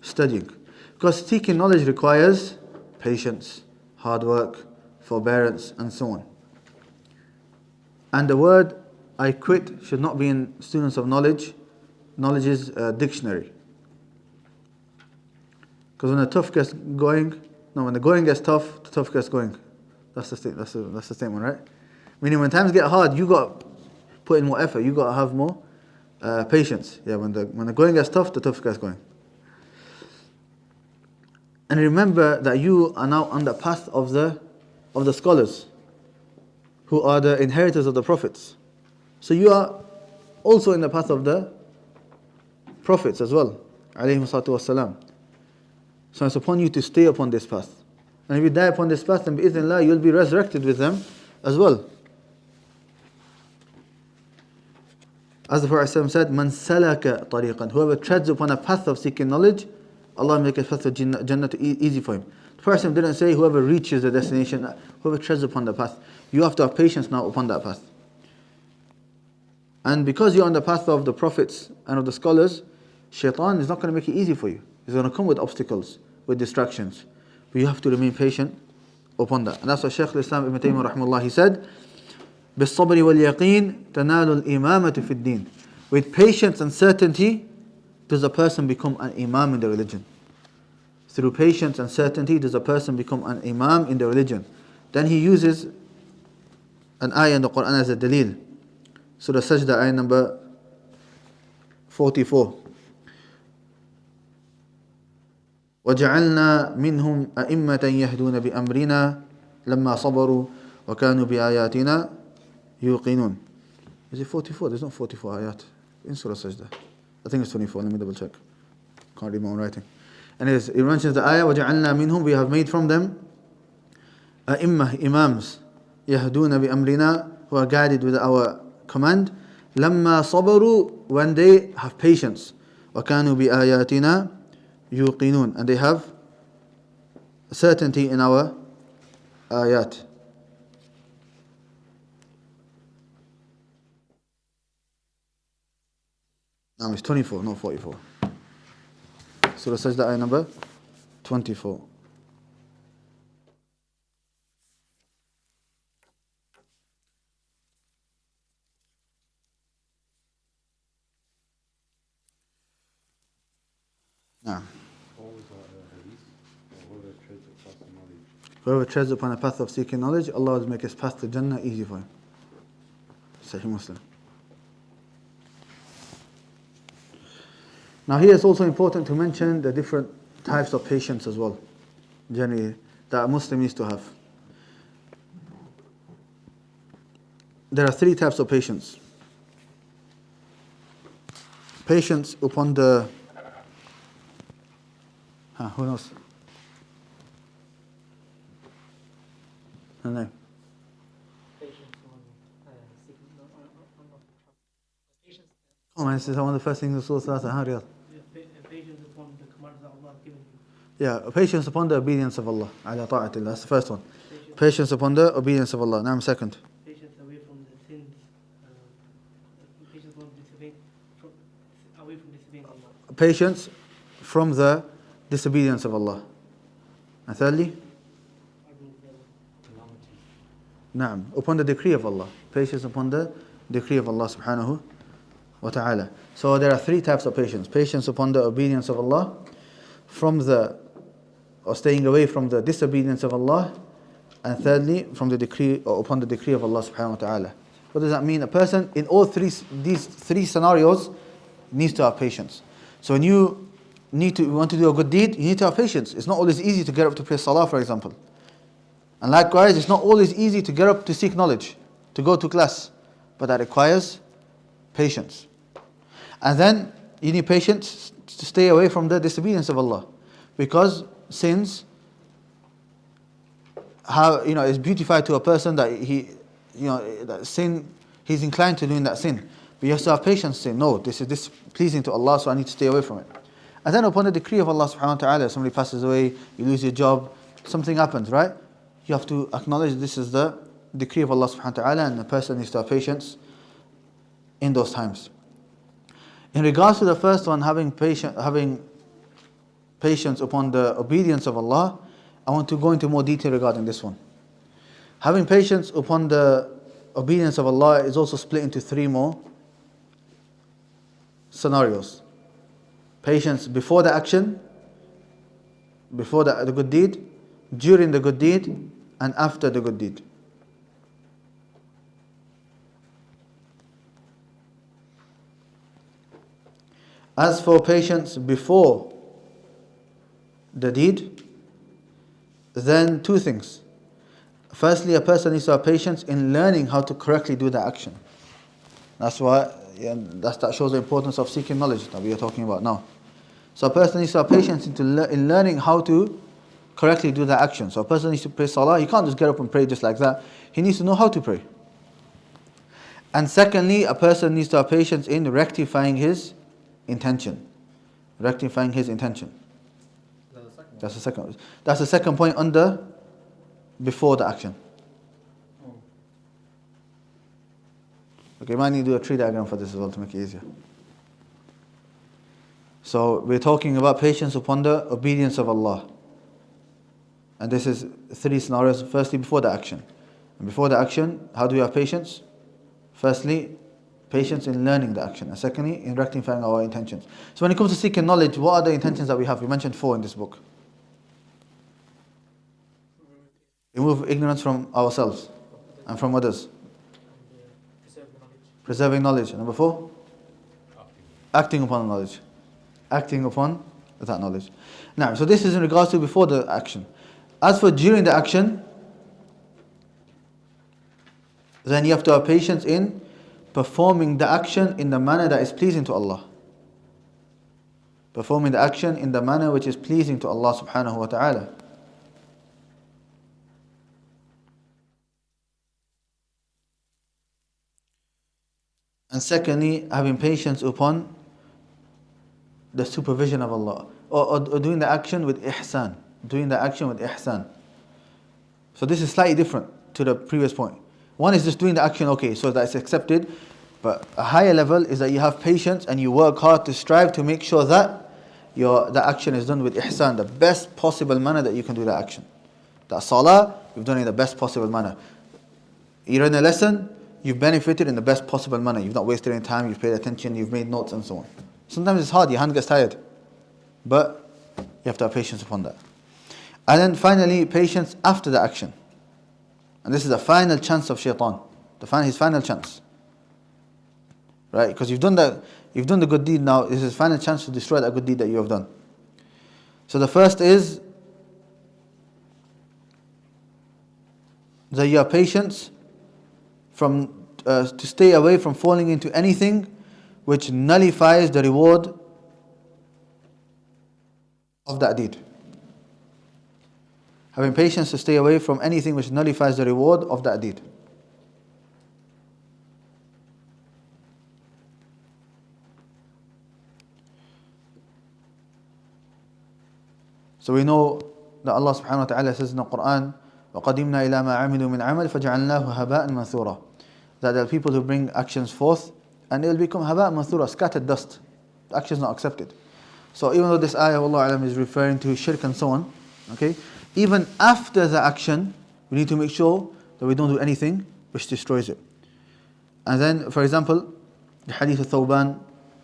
studying. Because seeking knowledge requires patience, hard work, forbearance and so on. And the word I quit should not be in students of knowledge's dictionary. Because when when the going gets tough, the tough gets going. That's the statement, right? Meaning when times get hard, you got to put in more effort. You got to have more patience. Yeah, when the going gets tough, the tough gets going. And remember that you are now on the path of the scholars, who are the inheritors of the prophets. So you are also in the path of the prophets as well, alayhim salatu wassalam. So it's upon you to stay upon this path. And if you die upon this path, then bi'idhnillah, you'll be resurrected with them as well. As the Prophet said, "Man salaka tariqan," whoever treads upon a path of seeking knowledge, Allah will make a path of Jannah easy for him. The Prophet didn't say whoever reaches the destination, whoever treads upon the path. You have to have patience now upon that path. And because you're on the path of the prophets and of the scholars, shaitan is not going to make it easy for you. He's going to come with obstacles, with distractions. But you have to remain patient upon that. And that's what Shaykh al Usaymi Ibn Taymiyyah rahimahullah, he said, بِالصَّبْرِ وَالْيَقِينِ تَنَالُ الْإِمَامَةُ فِي الدِّينِ. With patience and certainty, does a person become an imam in the religion. Through patience and certainty, does a person become an imam in the religion. Then he uses an ayah in the Quran as a dalil. Surah Sajda, ayah number 44. وَجَعَلْنَا مِنْهُمْ أَئِمَّةً يَهْدُونَ بِأَمْرِنَا لَمَّا صَبَرُوا وَكَانُوا بِآيَاتِنَا يُوقِنُونَ. Is it 44? There's not 44 ayat in Surah Sajda. I think it's 24. Let me double check. Can't read my own writing. And it mentions the ayah, وَجَعَلْنَا مِنْهُمْ, we have made from them أئمة, imams, يَهْدُونَ بِأَمْرِنَا, who are guided with our command, لَمَّا صَبَرُوا, when they have patience, وَكَانُوا بِآيَاتِنَا يُوقِنُونَ, and they have certainty in our ayat. No, it's 24, not 44. Surah Sajda, ayah number 24. Now, whoever treads upon a path of seeking knowledge, Allah will make his path to Jannah easy for him. Sahih Muslim. Now here it's also important to mention the different types of patience as well, generally, that a Muslim needs to have. There are 3 types of patience. Patience upon the... who knows? No. Patience on seeking patience. Oh man, this is one of the first things Rasul said. Patience upon the commands that Allah has given you. Yeah, patience upon the obedience of Allah. Ala ta'atillah. That's the first one. Patience, Patience upon the obedience of Allah. Now, second. patience away from the sins. Patience from away from disobeying Allah. Patience from the disobedience of Allah. And thirdly, Naam, upon the decree of Allah. Patience upon the decree of Allah subhanahu wa ta'ala. So there are three types of patience. Patience upon the obedience of Allah, or staying away from the disobedience of Allah, and thirdly, from the decree or upon the decree of Allah subhanahu wa ta'ala. What does that mean? A person in all these three scenarios needs to have patience. So when you want to do a good deed, you need to have patience. It's not always easy to get up to pray salah, for example. And likewise, it's not always easy to get up to seek knowledge, to go to class. But that requires patience. And then you need patience to stay away from the disobedience of Allah. Because sins, is beautified to a person that that sin, he's inclined to doing that sin. But you have to have patience to say, no, this is displeasing to Allah, so I need to stay away from it. And then upon the decree of Allah subhanahu wa ta'ala, somebody passes away, you lose your job, something happens, right? You have to acknowledge this is the decree of Allah subhanahu wa ta'ala, and the person needs to have patience in those times. In regards to the first one, having patience upon the obedience of Allah, I want to go into more detail regarding this one. Having patience upon the obedience of Allah is also split into three more scenarios. Patience before the action, before the good deed, during the good deed, and after the good deed. As for patience before the deed, then two things. Firstly, a person needs to have patience in learning how to correctly do the action. That's why that shows the importance of seeking knowledge that we are talking about now. So a person needs to have patience in learning how to correctly do the action. So a person needs to pray salah. He can't just get up and pray just like that. He needs to know how to pray. And secondly, a person needs to have patience in rectifying his intention. Rectifying his intention. That's the second point under before the action. Okay, might need to do a tree diagram for this as well to make it easier. So we're talking about patience upon the obedience of Allah. And this is three scenarios. Firstly, before the action. And before the action, how do we have patience? Firstly, patience in learning the action. And secondly, in rectifying our intentions. So when it comes to seeking knowledge, what are the intentions that we have? We mentioned 4 in this book. Remove ignorance from ourselves and from others. Preserving knowledge. Number 4? Acting upon knowledge. Acting upon that knowledge. Now, so this is in regards to before the action. As for during the action, then you have to have patience in performing the action in the manner that is pleasing to Allah. Performing the action in the manner which is pleasing to Allah subhanahu wa ta'ala. And secondly, having patience upon the supervision of Allah. Or doing the action with ihsan. Doing the action with ihsan. So this is slightly different to the previous point. One is just doing the action, okay, so that's accepted. But a higher level is that you have patience and you work hard to strive to make sure that the action is done with ihsan, the best possible manner that you can do the action. That salah, you've done it in the best possible manner. You're in a lesson, you've benefited in the best possible manner. You've not wasted any time, you've paid attention, you've made notes and so on. Sometimes it's hard, your hand gets tired. But you have to have patience upon that. And then finally, patience after the action. And this is the final chance of shaitan. His final chance. Right? Because you've done the good deed now, this is his final chance to destroy that good deed that you have done. So the first is that you have patience to stay away from falling into anything which nullifies the reward of that deed. Having patience to stay away from anything which nullifies the reward of that deed. So we know that Allah subhanahu wa ta'ala says in the Quran, وَقَدِمْنَا إِلَى مَا عَمِلُوا مِنْ عَمَلٍ فَجَعَلْنَاهُ هَبَاءً مَنْثُورًا. That there are people who bring actions forth and they will become هَبَاء مَنْثُورًا, scattered dust. The action is not accepted. So even though this ayah, Allah alam, is referring to shirk and so on, okay, even after the action, we need to make sure that we don't do anything which destroys it. And then, for example, the hadith of Thawban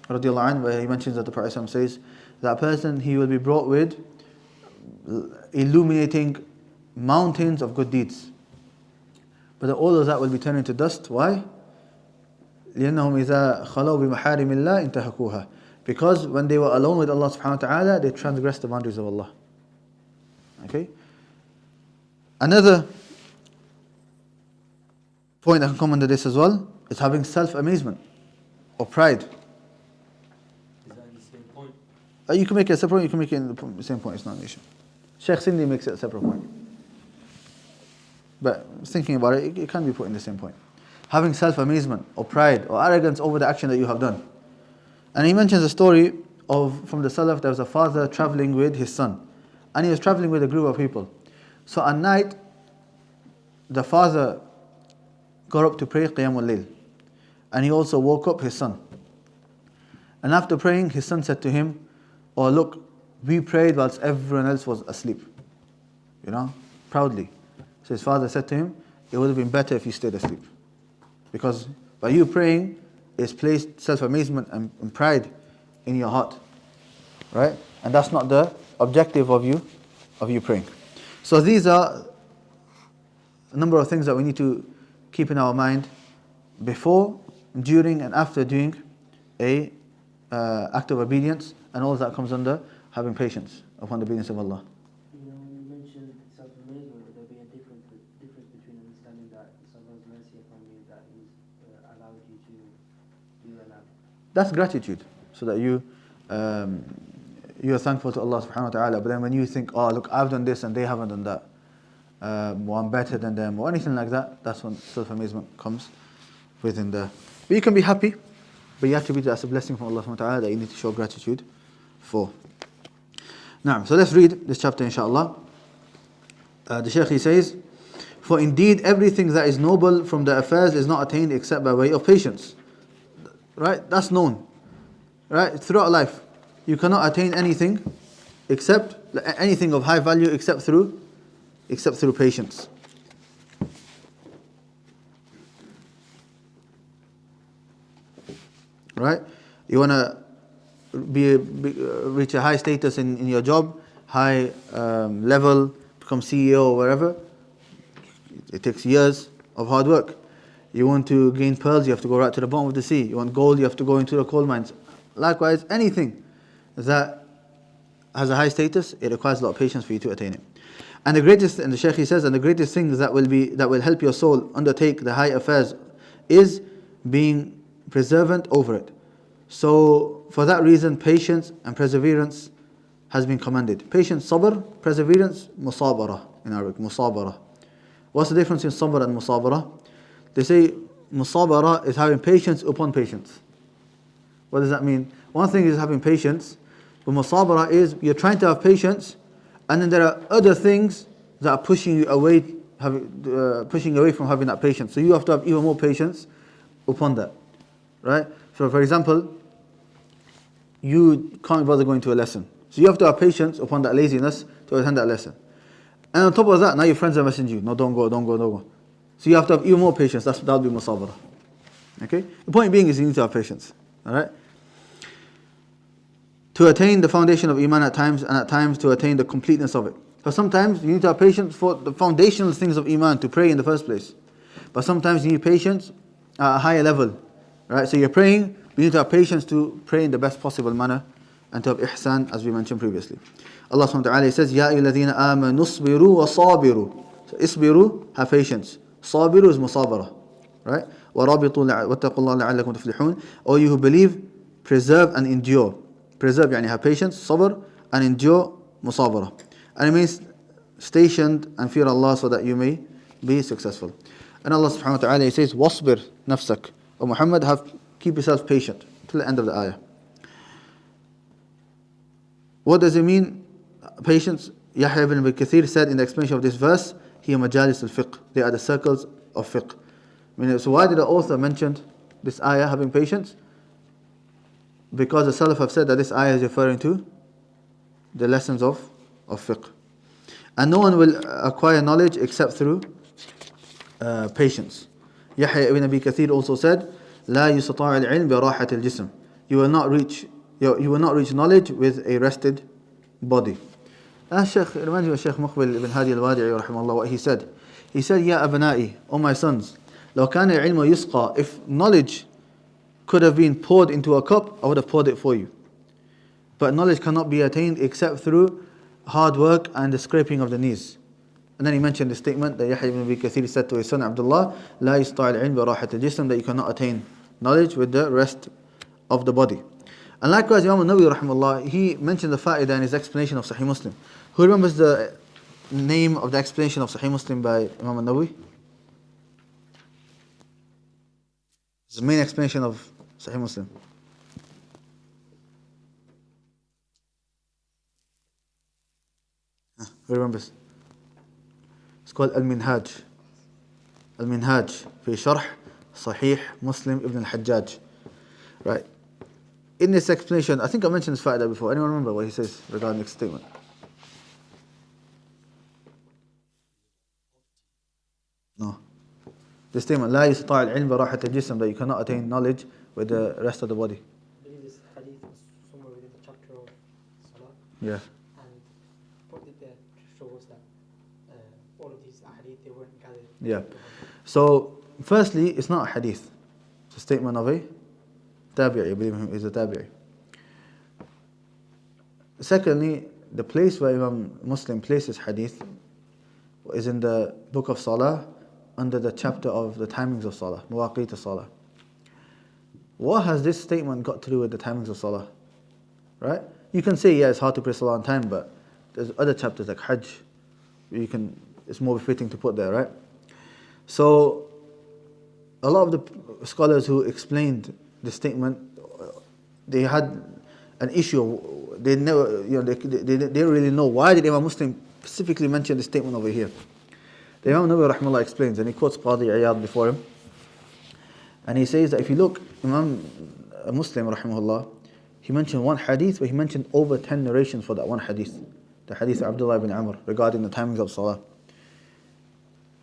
radiallahu anhu, where he mentions that the Prophet says, that person, he will be brought with illuminating mountains of good deeds. But all of that will be turned into dust. Why? لأنهم إذا خلوا بمحارم الله انتهكوها. Because when they were alone with Allah subhanahu wa ta'ala, they transgressed the boundaries of Allah. Okay? Another point that can come under this as well is having self-amazement or pride. Is that in the same point? You can make it a separate point, you can make it in the same point, it's not an issue. Shaykh Sindi makes it a separate point. But thinking about it, it can be put in the same point. Having self-amazement or pride or arrogance over the action that you have done. And he mentions a story from the Salaf. There was a father traveling with his son. And he was traveling with a group of people. So at night, the father got up to pray Qiyamul Layl. And he also woke up his son. And after praying, his son said to him, "Oh look, we prayed whilst everyone else was asleep." You know, proudly. So his father said to him, "It would have been better if you stayed asleep. Because by you praying, it's placed self-amazement and pride in your heart. Right? And that's not the objective of you praying." So these are a number of things that we need to keep in our mind before, during and after doing a act of obedience, and all that comes under having patience upon the obedience of Allah. You know, when you mentioned self-amazement, there'll be a difference between understanding that it's Allah's mercy upon you that He's allowed you to do an act. That's gratitude, so that you are thankful to Allah subhanahu wa ta'ala. But then when you think, "Oh look, I've done this and they haven't done that, or I'm better than them," or anything like that, that's when self-amazement comes within there. But you can be happy, but you have to be that's a blessing from Allah subhanahu wa ta'ala that you need to show gratitude for. Now, so let's read this chapter inshallah. The Shaykh, he says, "For indeed everything that is noble from the affairs is not attained except by way of patience." Right? That's known. Right? Throughout life, you cannot attain anything of high value except through patience. Right? You want to reach a high status in your job, high level, become CEO or whatever. It takes years of hard work. You want to gain pearls, you have to go right to the bottom of the sea. You want gold, you have to go into the coal mines. Likewise, anything that has a high status, it requires a lot of patience for you to attain it. And the Shaykh, he says, and the greatest thing that will help your soul undertake the high affairs is being preservant over it. So for that reason, patience and perseverance has been commanded. Patience, sabr; perseverance, musabara in Arabic, musabara. What's the difference in sabr and musabara? They say musabara is having patience upon patience. What does that mean? One thing is having patience, but musabara is you're trying to have patience, and then there are other things that are pushing you away from having that patience. So you have to have even more patience upon that. Right? So for example, you can't bother going to a lesson. So you have to have patience upon that laziness to attend that lesson. And on top of that, now your friends are messaging you. "No, don't go. So you have to have even more patience. That'll be musabara. Okay? The point being is you need to have patience. Alright? To attain the foundation of Iman at times, and at times to attain the completeness of it. So sometimes you need to have patience for the foundational things of Iman, to pray in the first place. But sometimes you need patience at a higher level. Right? So you're praying, you need to have patience to pray in the best possible manner, and to have ihsan, as we mentioned previously. Allah subhanahu wa ta'ala says, "Ya ayyuhalladhina amanu isbiru wa sabiru." So isbiru, have patience. Sabiru is musabara. Right? وَرَابِطُوا وَاتَّقُوا اللَّهَ لَعَلَّكُمْ تُفْلِحُونَ. O you who believe, preserve and endure. Preserve, yani have patience, sabr, and endure, musabara. And it means stationed and fear Allah so that you may be successful. And Allah subhanahu wa ta'ala says, "Wasbir nafsak." O Muhammad, keep yourself patient till the end of the ayah. What does it mean? patience, Yahya ibn Abi Kathir said in the explanation of this verse, here majalis al-fiqh, they are the circles of fiqh. So why did the author mention this ayah, having patience? Because the Salaf have said that this ayah is referring to the lessons of fiqh. And no one will acquire knowledge except through patience. Yahya ibn Abi Kathir also said, لا يستطاع العلم براحة الجسم. You will not reach knowledge with a rested body. Shaykh, it reminds me of Shaykh Muqbil ibn Hadi al-Wadi'i rahimahullah, what he said. He said, Ya abna'i, O my sons, لو كان العلم يسقى, if knowledge could have been poured into a cup, I would have poured it for you. But knowledge cannot be attained except through hard work and the scraping of the knees. And then he mentioned the statement that Yahya ibn Abi Kathir said to his son Abdullah, لا يستطيع العلم براحة الجسم, that you cannot attain knowledge with the rest of the body. And likewise, Imam al-Nawawi rahimahullah, he mentioned the fa'idah in his explanation of Sahih Muslim. Who remembers the name of the explanation of Sahih Muslim by Imam al-Nawawi? It's the main explanation of Sahih Muslim. Who remembers? It's called Al-Minhaj. Al-Minhaj fi Sharh Sahih Muslim ibn al-Hajjaj. Right. In this explanation, I think I mentioned this fa'idah before. Anyone remember what he says regarding this statement? No. The statement, لا يستطاع العلم براحة الجسم, that you cannot attain knowledge with the rest of the body. I believe this hadith was somewhere within the chapter of Salah. Yeah. And what did that show us that all of these hadith, they weren't gathered. Yeah. So, firstly, it's not a hadith. It's a statement of a tabi'i. I believe him is a tabi'i. Secondly, the place where Imam Muslim places hadith is in the book of Salah, under the chapter of the timings of Salah, Mawaqit al-Salah. What has this statement got to do with the timings of Salah? Right? You can say, yeah, it's hard to pray Salah on time, but there's other chapters like Hajj, it's more befitting to put there, right? So, a lot of the scholars who explained the statement, they had an issue. They never, they didn't really know why did Imam Muslim specifically mention the statement over here. The Imam Nawawi rahimahullah explains, and he quotes Qadi Iyad before him, and he says that if you look, Imam Muslim rahimahullah, he mentioned one hadith, but he mentioned over 10 narrations for that one hadith, the hadith of Abdullah ibn Amr regarding the timings of Salah.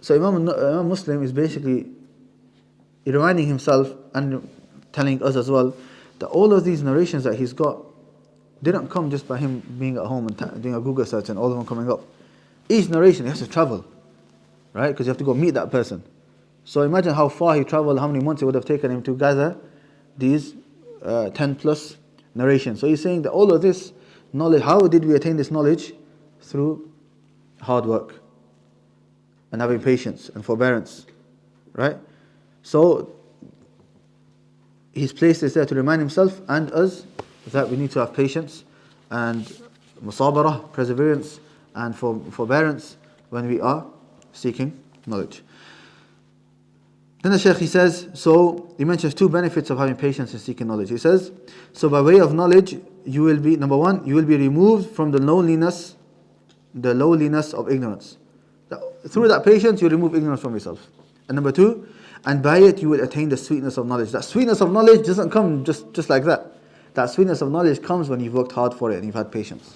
So Imam Muslim is basically reminding himself and telling us as well that all of these narrations that he's got didn't come just by him being at home and doing a Google search and all of them coming up. Each narration he has to travel, right? Because you have to go meet that person. So imagine how far he traveled, how many months it would have taken him to gather these 10 plus narrations. So he's saying that all of this knowledge, how did we attain this knowledge? Through hard work and having patience and forbearance, right? So he's placed this there to remind himself and us that we need to have patience and musabarah, perseverance, and forbearance when we are seeking knowledge. Then the Shaykh, he says, so he mentions two benefits of having patience and seeking knowledge. He says, so by way of knowledge, you will be, number one, you will be removed from the lowliness of ignorance. Through that patience, you remove ignorance from yourself. And number two, and by it you will attain the sweetness of knowledge. That sweetness of knowledge doesn't come just like that. That sweetness of knowledge comes when you've worked hard for it and you've had patience.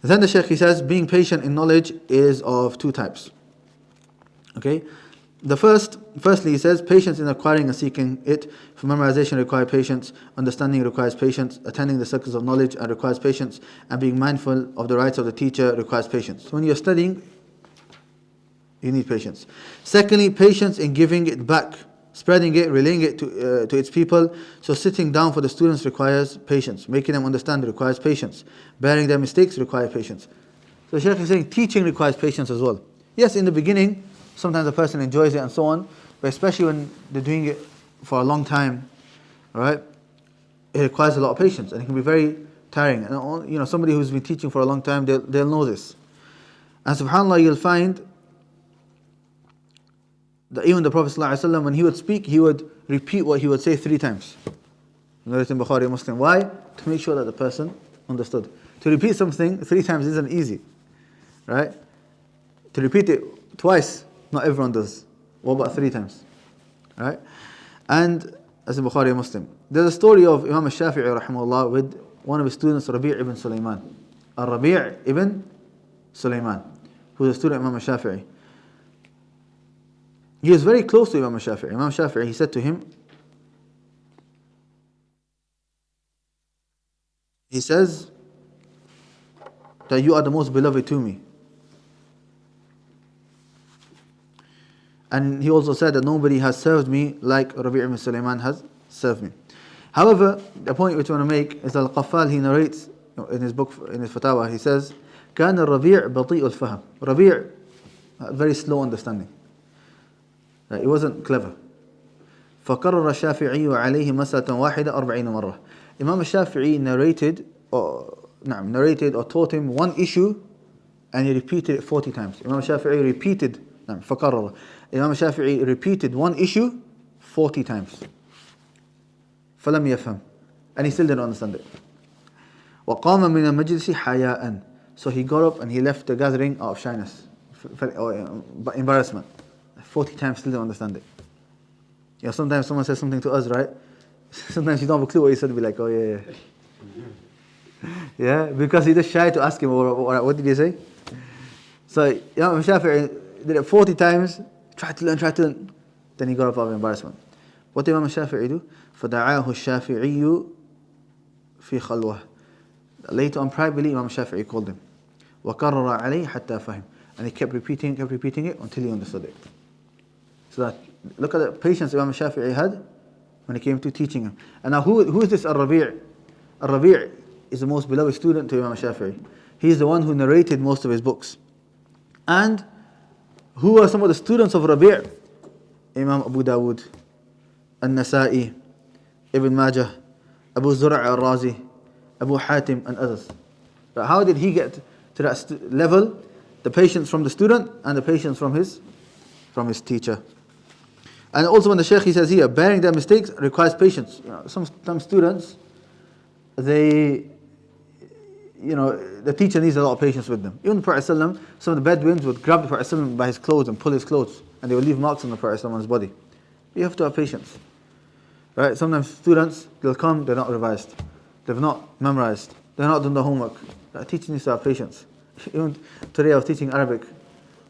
Then the Shaykh, he says, being patient in knowledge is of two types. Okay? Firstly, he says, patience in acquiring and seeking it. For memorization requires patience, understanding requires patience, attending the circles of knowledge requires patience, and being mindful of the rights of the teacher requires patience. So when you're studying, you need patience. Secondly, patience in giving it back, spreading it, relaying it to its people. So sitting down for the students requires patience. Making them understand requires patience. Bearing their mistakes requires patience. So the Shaykh is saying teaching requires patience as well. Yes, in the beginning, sometimes a person enjoys it and so on, but especially when they're doing it for a long time, right? It requires a lot of patience and it can be very tiring. And somebody who's been teaching for a long time, they'll know this. And subhanAllah, you'll find that even the Prophet ﷺ, when he would speak, he would repeat what he would say 3 times. Narrated in Bukhari Muslim. Why? To make sure that the person understood. To repeat something 3 times isn't easy, right? To repeat it twice, not everyone does. What about 3 times? Right? And as in Bukhari Muslim. There's a story of Imam al-Shafi'i rahimahullah with one of his students, Rabi' ibn Sulaiman. Rabi' ibn Sulaiman, who was a student of Imam al-Shafi'i. He was very close to Imam al-Shafi'i. Imam al-Shafi'i, he said to him, he says that you are the most beloved to me. And he also said that nobody has served me like Rabi' ibn Sulaiman has served me. However, the point which I want to make is Al-Qaffal, he narrates in his book, in his Fatawa, he says, كان الربيع بطيء الفهم. Rabi' very slow understanding. He wasn't clever. فقرر الشافعي عليه مسألة واحدة 40 مرة. Imam al-Shafi'i narrated or taught him one issue and he repeated it 40 times. Imam al-Shafi'i repeated, فقرر. Imam al-Shafi'i repeated one issue 40 times. فلم يفهم. And he still didn't understand it. وقام من المجلس حياء. So he got up and he left the gathering out of shyness, or embarrassment. 40 times still didn't understand it. You know, sometimes someone says something to us, right? Sometimes you don't have a clue what he said, be like, oh yeah. Yeah, because he's just shy to ask him, what did he say? So Imam Shafi'i did it 40 times, tried to learn, then he got up out of embarrassment. What did Imam Shafi'i do? فَدَعَاهُ الشَّافِعِيُّ فِي خَلْوَةٍ. Later on privately, Imam Shafi'i called him. وَكَرَّرَ عَلَيْهِ حَتَّى فَهِمْ. And he kept repeating it until he understood it. So that, look at the patience Imam Shafi'i had when it came to teaching him. And now who is this Al-Rabi'? Al-Rabi' is the most beloved student to Imam Shafi'i. He is the one who narrated most of his books. And who are some of the students of Rabi'? Imam Abu Dawud, An-Nasa'i, Ibn Majah, Abu Zura' al-Razi, Abu Hatim and others. But how did he get to that level? The patience from the student and the patience from his teacher. And also when the Shaykh, he says here, bearing their mistakes requires patience. You know, some students, the teacher needs a lot of patience with them. Even the Prophet ﷺ, some of the Bedouins would grab the Prophet ﷺ by his clothes and pull his clothes, and they would leave marks on the Prophet ﷺ on his body. You have to have patience. Right? Sometimes students, they'll come, they're not revised. They've not memorized. They're not done the homework. The teacher needs to have patience. Even today I was teaching Arabic,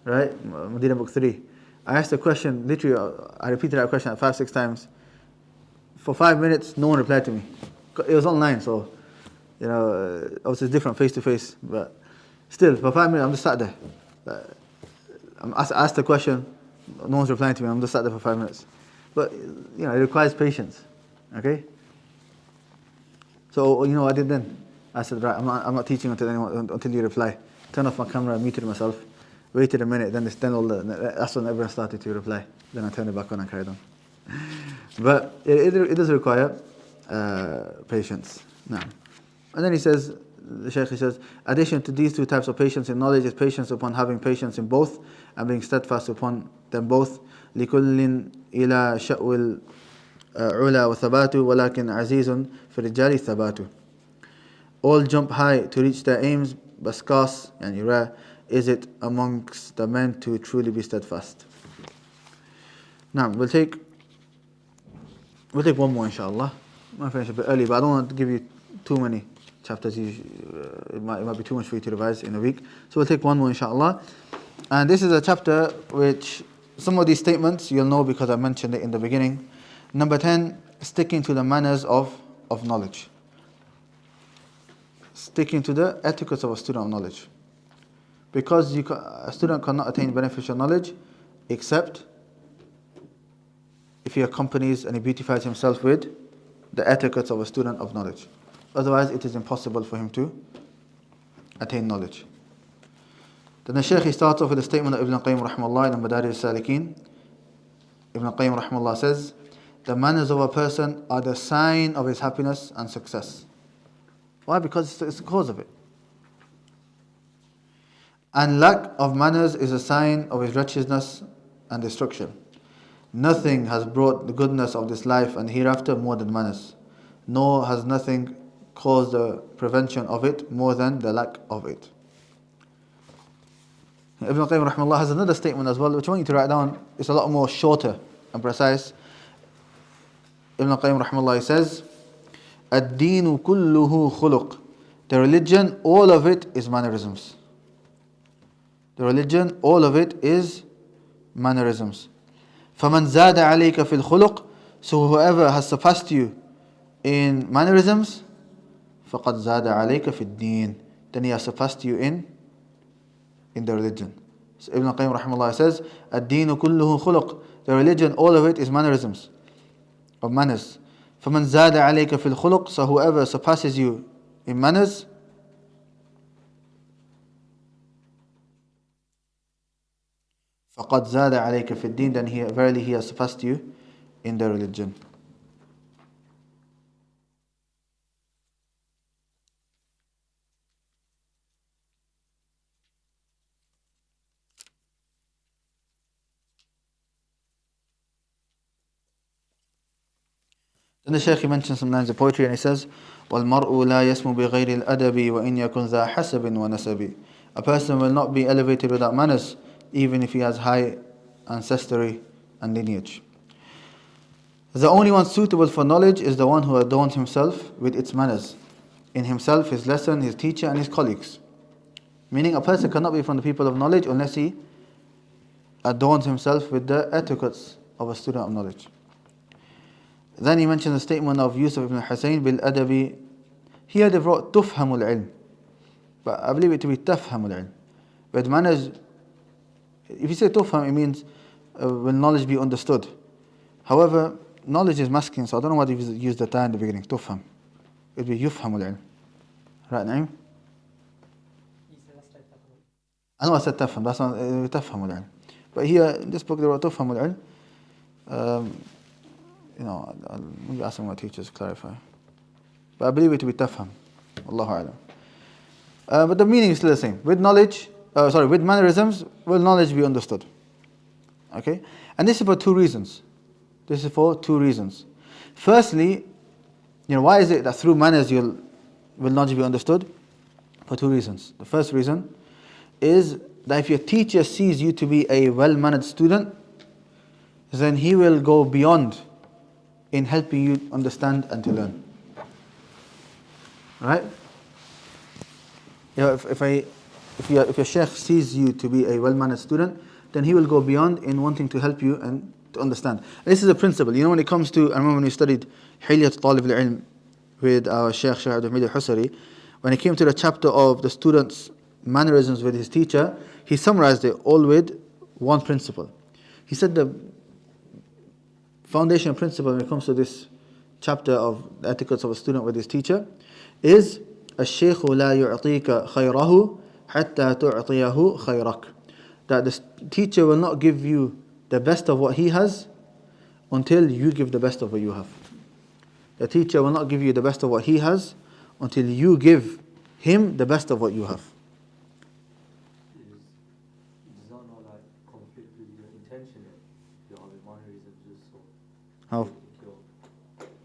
right? Medina book 3. I asked a question, literally, I repeated that question 5-6 times. For 5 minutes, no one replied to me. It was online, so, obviously it's different face to face, but still, for 5 minutes, I'm just sat there. I asked the question, no one's replying to me, I'm just sat there for 5 minutes. But, it requires patience, okay? So, what I did then? I said, right, I'm not teaching until you reply. Turned off my camera, muted myself, waited a minute, that's when everyone started to reply. Then I turned it back on and carried on. But it does require patience. Now, and then the Shaykh says, addition to these 2 types of patience in knowledge is patience upon having patience in both and being steadfast upon them both. لكل إلى شأو العلا وثبات ولكن عزيز في الرجال ثبات. All jump high to reach their aims, but scarce and rare is it amongst the men to truly be steadfast. Now we'll take one more, inshallah. I might finish a bit early, but I don't want to give you too many chapters. It might be too much for you to revise in a week. So we'll take one more, inshallah. And this is a chapter which some of these statements you'll know because I mentioned it in the beginning. Number 10, sticking to the manners of knowledge. Sticking to the etiquettes of a student of knowledge. Because a student cannot attain beneficial knowledge except if he accompanies and he beautifies himself with the etiquettes of a student of knowledge. Otherwise, it is impossible for him to attain knowledge. Then the Shaykh starts off with a statement of Ibn Qayyim rahimahullah in Madarij al-Salikin. Ibn Qayyim rahimahullah says, the manners of a person are the sign of his happiness and success. Why? Because it's the cause of it. And lack of manners is a sign of his wretchedness and destruction. Nothing has brought the goodness of this life and hereafter more than manners. nor has nothing caused the prevention of it more than the lack of it. Ibn al-Qayyim rahimahullah has another statement as well, which I want you to write down. It's a lot more shorter and precise. Ibn al-Qayyim rahimahullah says, "Ad-deenu kulluhu khuluq." The religion, all of it is mannerisms. The religion, all of it is mannerisms. فَمَنْ زَادَ عَلَيْكَ فِي الْخُلُقِ. So whoever has surpassed you in mannerisms, فَقَدْ زَادَ عَلَيْكَ فِي الدِّينِ. Then he has surpassed you in the religion. So Ibn al-Qayyim rahimahullah says, "Ad-deenu kulluhu khuluq." The religion, all of it is mannerisms, of manners. فَمَنْ زَادَ عَلَيْكَ فِي الْخُلُقِ. So whoever surpasses you in manners, فَقَدْ زَادَ عَلَيْكَ فِي الدِّينِ. Then verily he has surpassed you in the religion. Then the Shaykh he mentions some lines of poetry and he says, وَالْمَرْءُ لَا يَسْمُ بِغَيْرِ الْأَدَبِ وَإِنْ يَكُنْ ذَا حَسَبٍ وَنَسَبٍ. A person will not be elevated without manners, even if he has high ancestry and lineage. The only one suitable for knowledge is the one who adorns himself with its manners, in himself, his lesson, his teacher and his colleagues. Meaning a person cannot be from the people of knowledge unless he adorns himself with the etiquettes of a student of knowledge. Then he mentions the statement of Yusuf ibn Hussein bil adabi. Here they wrote tufhamul ilm, but I believe it to be tafhamul ilm. With manners, if you say tufham, it means will knowledge be understood. However, knowledge is masculine, so I don't know why they use the ta in the beginning. Tufham, it would be yufhamul ilm. Right, Naeem? He said that's like that. I know I said tafham, that's not tafhamul ilm. But here in this book they wrote tufhamul ilm. I'll maybe ask some of my teachers to clarify. But I believe it to be tafham. Allahu a'lam. But the meaning is still the same. With mannerisms, will knowledge be understood? Okay? And this is for two reasons. Firstly, why is it that through manners will knowledge be understood? For two reasons. The first reason is that if your teacher sees you to be a well-mannered student, then he will go beyond in helping you understand and to learn. Right? If your Shaykh sees you to be a well-mannered student, then he will go beyond in wanting to help you and to understand. This is a principle. When it comes to, I remember when we studied Hilyat Talib al-Ilm with our Shaykh al Usaymi, when it came to the chapter of the student's mannerisms with his teacher, he summarized it all with one principle. He said the foundation principle when it comes to this chapter of the etiquettes of a student with his teacher is الشيخ لا يعطيك خيره حتى تعطيه خيرك. That the teacher will not give you the best of what he has until you give the best of what you have. The teacher will not give you the best of what he has until you give him the best of what you have. Does that not conflict with your intention? Your other mannerisms just so. How?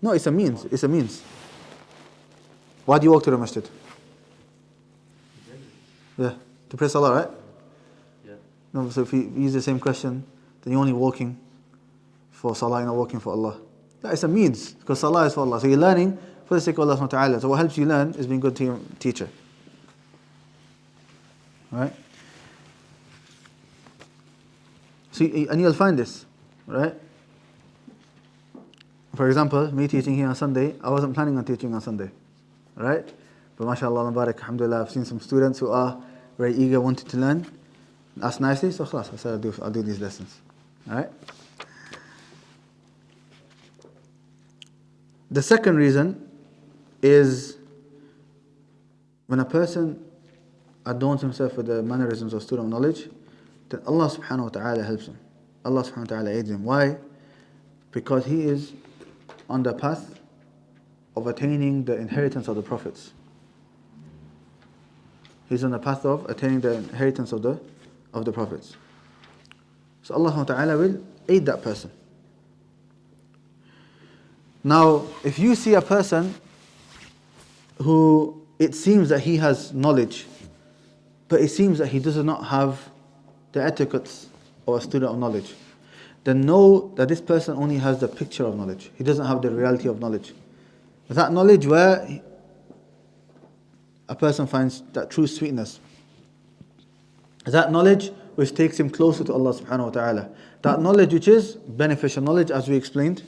No, it's a means. It's a means. Why do you walk to the masjid? Yeah, to pray salah, right? Yeah. No, so if you use the same question, then you're only walking for salah, you're not walking for Allah. Yeah, it's a means, because salah is for Allah. So you're learning for the sake of Allah subhanahu wa ta'ala. So what helps you learn is being good to your teacher. Right? So, and you'll find this, right? For example, me teaching here on Sunday, I wasn't planning on teaching on Sunday. Right? But mashallah, barak, alhamdulillah, I've seen some students who are very eager, wanting to learn. Ask nicely, so khalas, I said I'll do these lessons. Right? The second reason is when a person adorns himself with the mannerisms of student knowledge, then Allah subhanahu wa ta'ala helps him. Allah subhanahu wa ta'ala aids him. Why? Because he is on the path of attaining the inheritance of the prophets. He's on the path of attaining the inheritance of the prophets. So Allah subhanahu wa ta'ala will aid that person. Now, if you see a person who it seems that he has knowledge, but it seems that he does not have the etiquettes of a student of knowledge, then know that this person only has the picture of knowledge. He doesn't have the reality of knowledge. That knowledge where a person finds that true sweetness. That knowledge which takes him closer to Allah subhanahu wa ta'ala. That knowledge which is beneficial knowledge, as we explained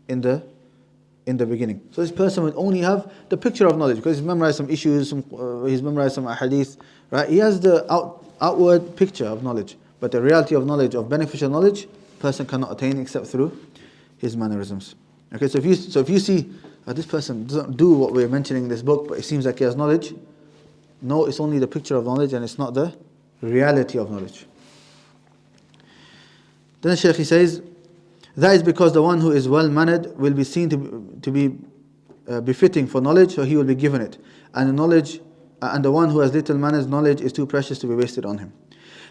in the beginning. So this person would only have the picture of knowledge because he's memorized some issues, he's memorized some ahadith, right? He has the outward picture of knowledge, but the reality of knowledge, of beneficial knowledge, person cannot attain except through his mannerisms. Okay, so if you see this person doesn't do what we're mentioning in this book, but it seems like he has knowledge, no, it's only the picture of knowledge and it's not the reality of knowledge. Then the Shaykh, he says, that is because the one who is well mannered will be seen to be befitting for knowledge, so he will be given it. And the one who has little manners, knowledge is too precious to be wasted on him.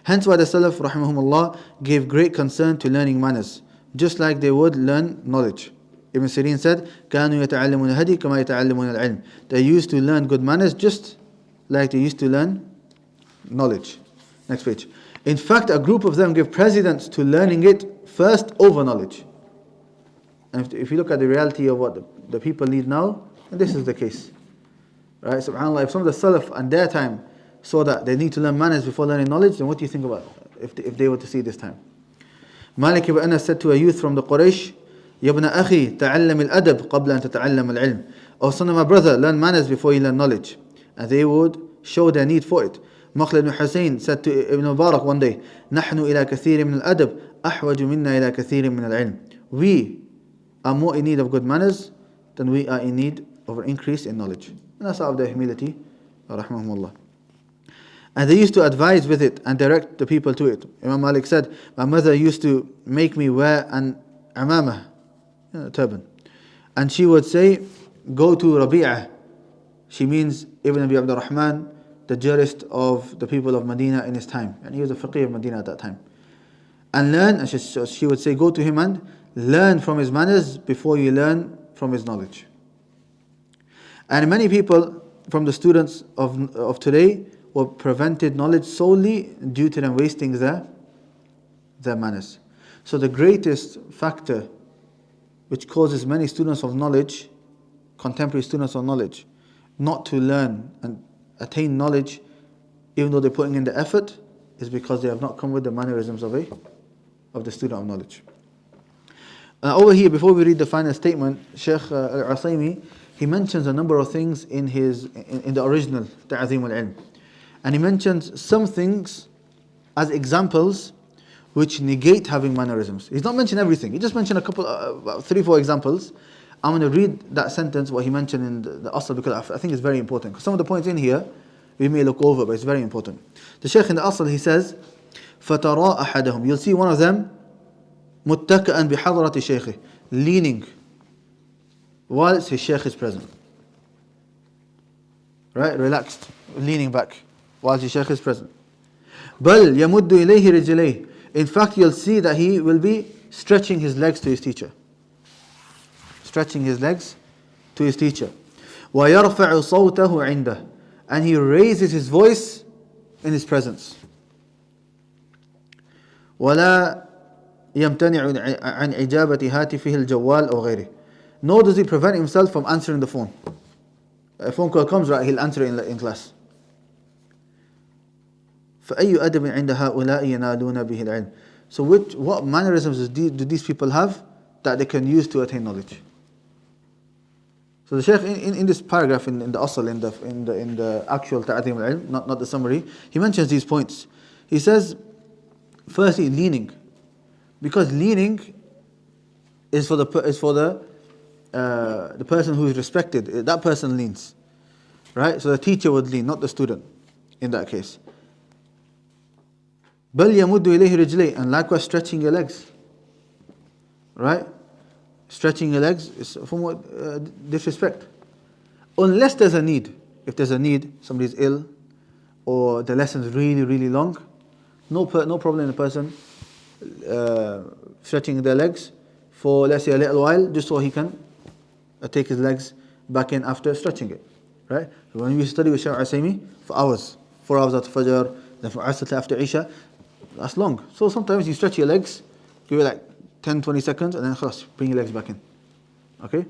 Hence why the Salaf, rahimahumullah, gave great concern to learning manners, just like they would learn knowledge. Ibn Sirin said, كانوا يتعلمون الهدي كما يتعلمون العلم. They used to learn good manners just like they used to learn knowledge. Next page. In fact, a group of them give precedence to learning it first over knowledge. And if you look at the reality of what the people need now, this is the case. Right? SubhanAllah, if some of the Salaf and their time saw that they need to learn manners before learning knowledge, then what do you think about if they were to see this time? Malik ibn Anas said to a youth from the Quraysh, يَا ابْنَ أَخِي تَعَلَّمِ الْأَدَبْ قَبْلَ أَن تَتَعَلَّمَ الْعِلْمِ. O son of my brother, learn manners before you learn knowledge. And they would show their need for it. Makhlad ibn Hussein said to Ibn Mubarak one day, نَحْنُ إِلَى كَثِيرٍ مِنَ الْأَدَبْ أَحْوَجُ مِنَّا إِلَى كَثِيرٍ مِنَ الْعِلْمِ. We are more in need of good manners than we are in need of an increase in knowledge. And that's out of their humility, rahmahumullah. And they used to advise with it and direct the people to it. Imam Malik said, my mother used to make me wear an amamah, turban. And she would say, go to Rabi'ah. She means Ibn Abi Abdul Rahman, the jurist of the people of Medina in his time. And he was a faqih of Medina at that time. And learn, and she would say, go to him and learn from his manners before you learn from his knowledge. And many people from the students of today were prevented knowledge solely due to them wasting their manners. So the greatest factor which causes many students of knowledge, contemporary students of knowledge, not to learn and attain knowledge even though they're putting in the effort, is because they have not come with the mannerisms of the student of knowledge. Over here, before we read the final statement, Shaykh al Usaymi, he mentions a number of things in the original Ta'zim al-Ilm. And he mentions some things as examples which negate having mannerisms. He's not mentioned everything. He just mentioned a couple, about 3-4 examples. I'm going to read that sentence, what he mentioned in the Asl, because I think it's very important. Because some of the points in here, we may look over, but it's very important. The Shaykh in the Asl, he says, فَتَرَى أَحَدَهُمْ. You'll see one of them, مُتَّكَأً بِحَضْرَةِ شَيْخِهِ, leaning whilst his Shaykh is present. Right? Relaxed, leaning back whilst his Shaykh is present. بَلْ يَمُدُّ إِلَيْهِ رِجْلَيْهِ. In fact, you'll see that he will be stretching his legs to his teacher. Stretching his legs to his teacher. وَيَرْفَعُ صَوْتَهُ عِنْدَهُ. And he raises his voice in his presence. وَلَا يَمْتَنِعُ عَنْ إِجَابَةِ هَاتِفِهِ الْجَوَّالِ أَوْ غَيْرِهِ. Nor does he prevent himself from answering the phone. A phone call comes, right, he'll answer it in class. فَأَيُّ أَدَبٍ عِنْدَ هَؤُلَاءِ يَنَالُونَ بِهِ الْعِلْمِ. So what mannerisms do these people have that they can use to attain knowledge? So the Shaykh in this paragraph in the Asl, in the actual Ta'zim al-Ilm, not the summary, he mentions these points. He says, firstly, leaning, because leaning is for the person who is respected. That person leans, right? So the teacher would lean, not the student, in that case. بَلْ يَمُدُّ إِلَيْهِ رِجْلَيْهِ. And likewise, stretching your legs, right? Stretching your legs is a form of disrespect. Unless there's a need. If there's a need, somebody's ill, or the lesson's really, really long, no problem in a person stretching their legs for, let's say, a little while, just so he can take his legs back in after stretching it, right? When we study with Shaykh al Usaymi for hours, 4 hours after Fajr, then for Asr after Isha, that's long. So sometimes you stretch your legs, give it like 10-20 seconds, and then khalas, bring your legs back in. Okay?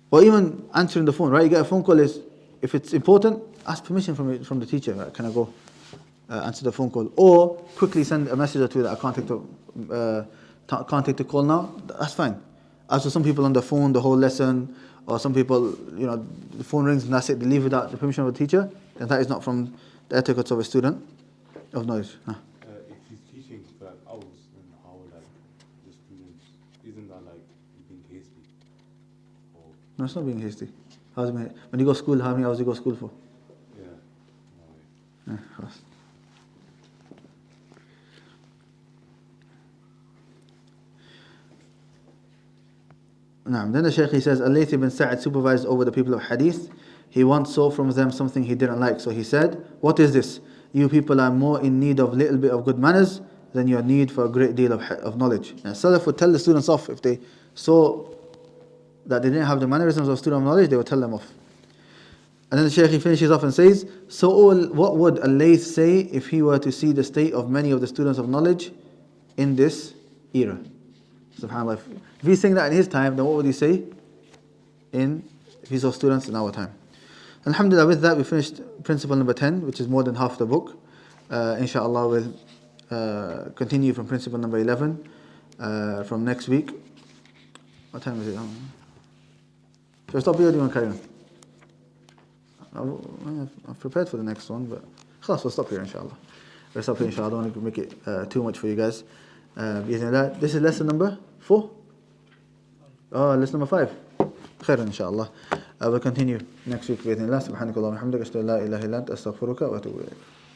Or even answering the phone, right? You get a phone call, if it's important, ask permission from the teacher. Right? Can I go answer the phone call? Or quickly send a message or two that I can't take the call now. That's fine. As for some people on the phone the whole lesson, or some people, the phone rings and that's it, they leave without the permission of the teacher, then that is not from the etiquette of a student of knowledge. If he's teaching for like hours, then how like the students, isn't that like being hasty? Or No, it's not being hasty. When you go to school, how many hours do you go to school for? yeah, no way. Khalas. Then the Shaykh, he says, Al-Layth ibn Sa'ad supervised over the people of Hadith. He once saw from them something he didn't like. So he said, what is this? You people are more in need of little bit of good manners than your need for a great deal of knowledge. And Salaf would tell the students off. If they saw that they didn't have the mannerisms of student of knowledge, they would tell them off. And then the Shaykh, he finishes off and says, what would Al-Layth say if he were to see the state of many of the students of knowledge in this era? SubhanAllah. If he's saying that in his time, then what would he say if he saw students in our time? Alhamdulillah, with that we finished principle number 10, which is more than half the book. Inshallah, we'll continue from principle number 11 from next week. What time is it? Should I stop here or do you want to carry on? I've prepared for the next one, but khalas, we'll stop here inshallah. We'll stop here inshallah. I don't want to make it too much for you guys. This is lesson number 4? Oh, lesson number 5. Khairan inshallah. We'll continue next week بإذن الله. سبحانك اللهم وبحمدك أشهد أن لا إله إلا أنت أستغفرك وأتوب إليك.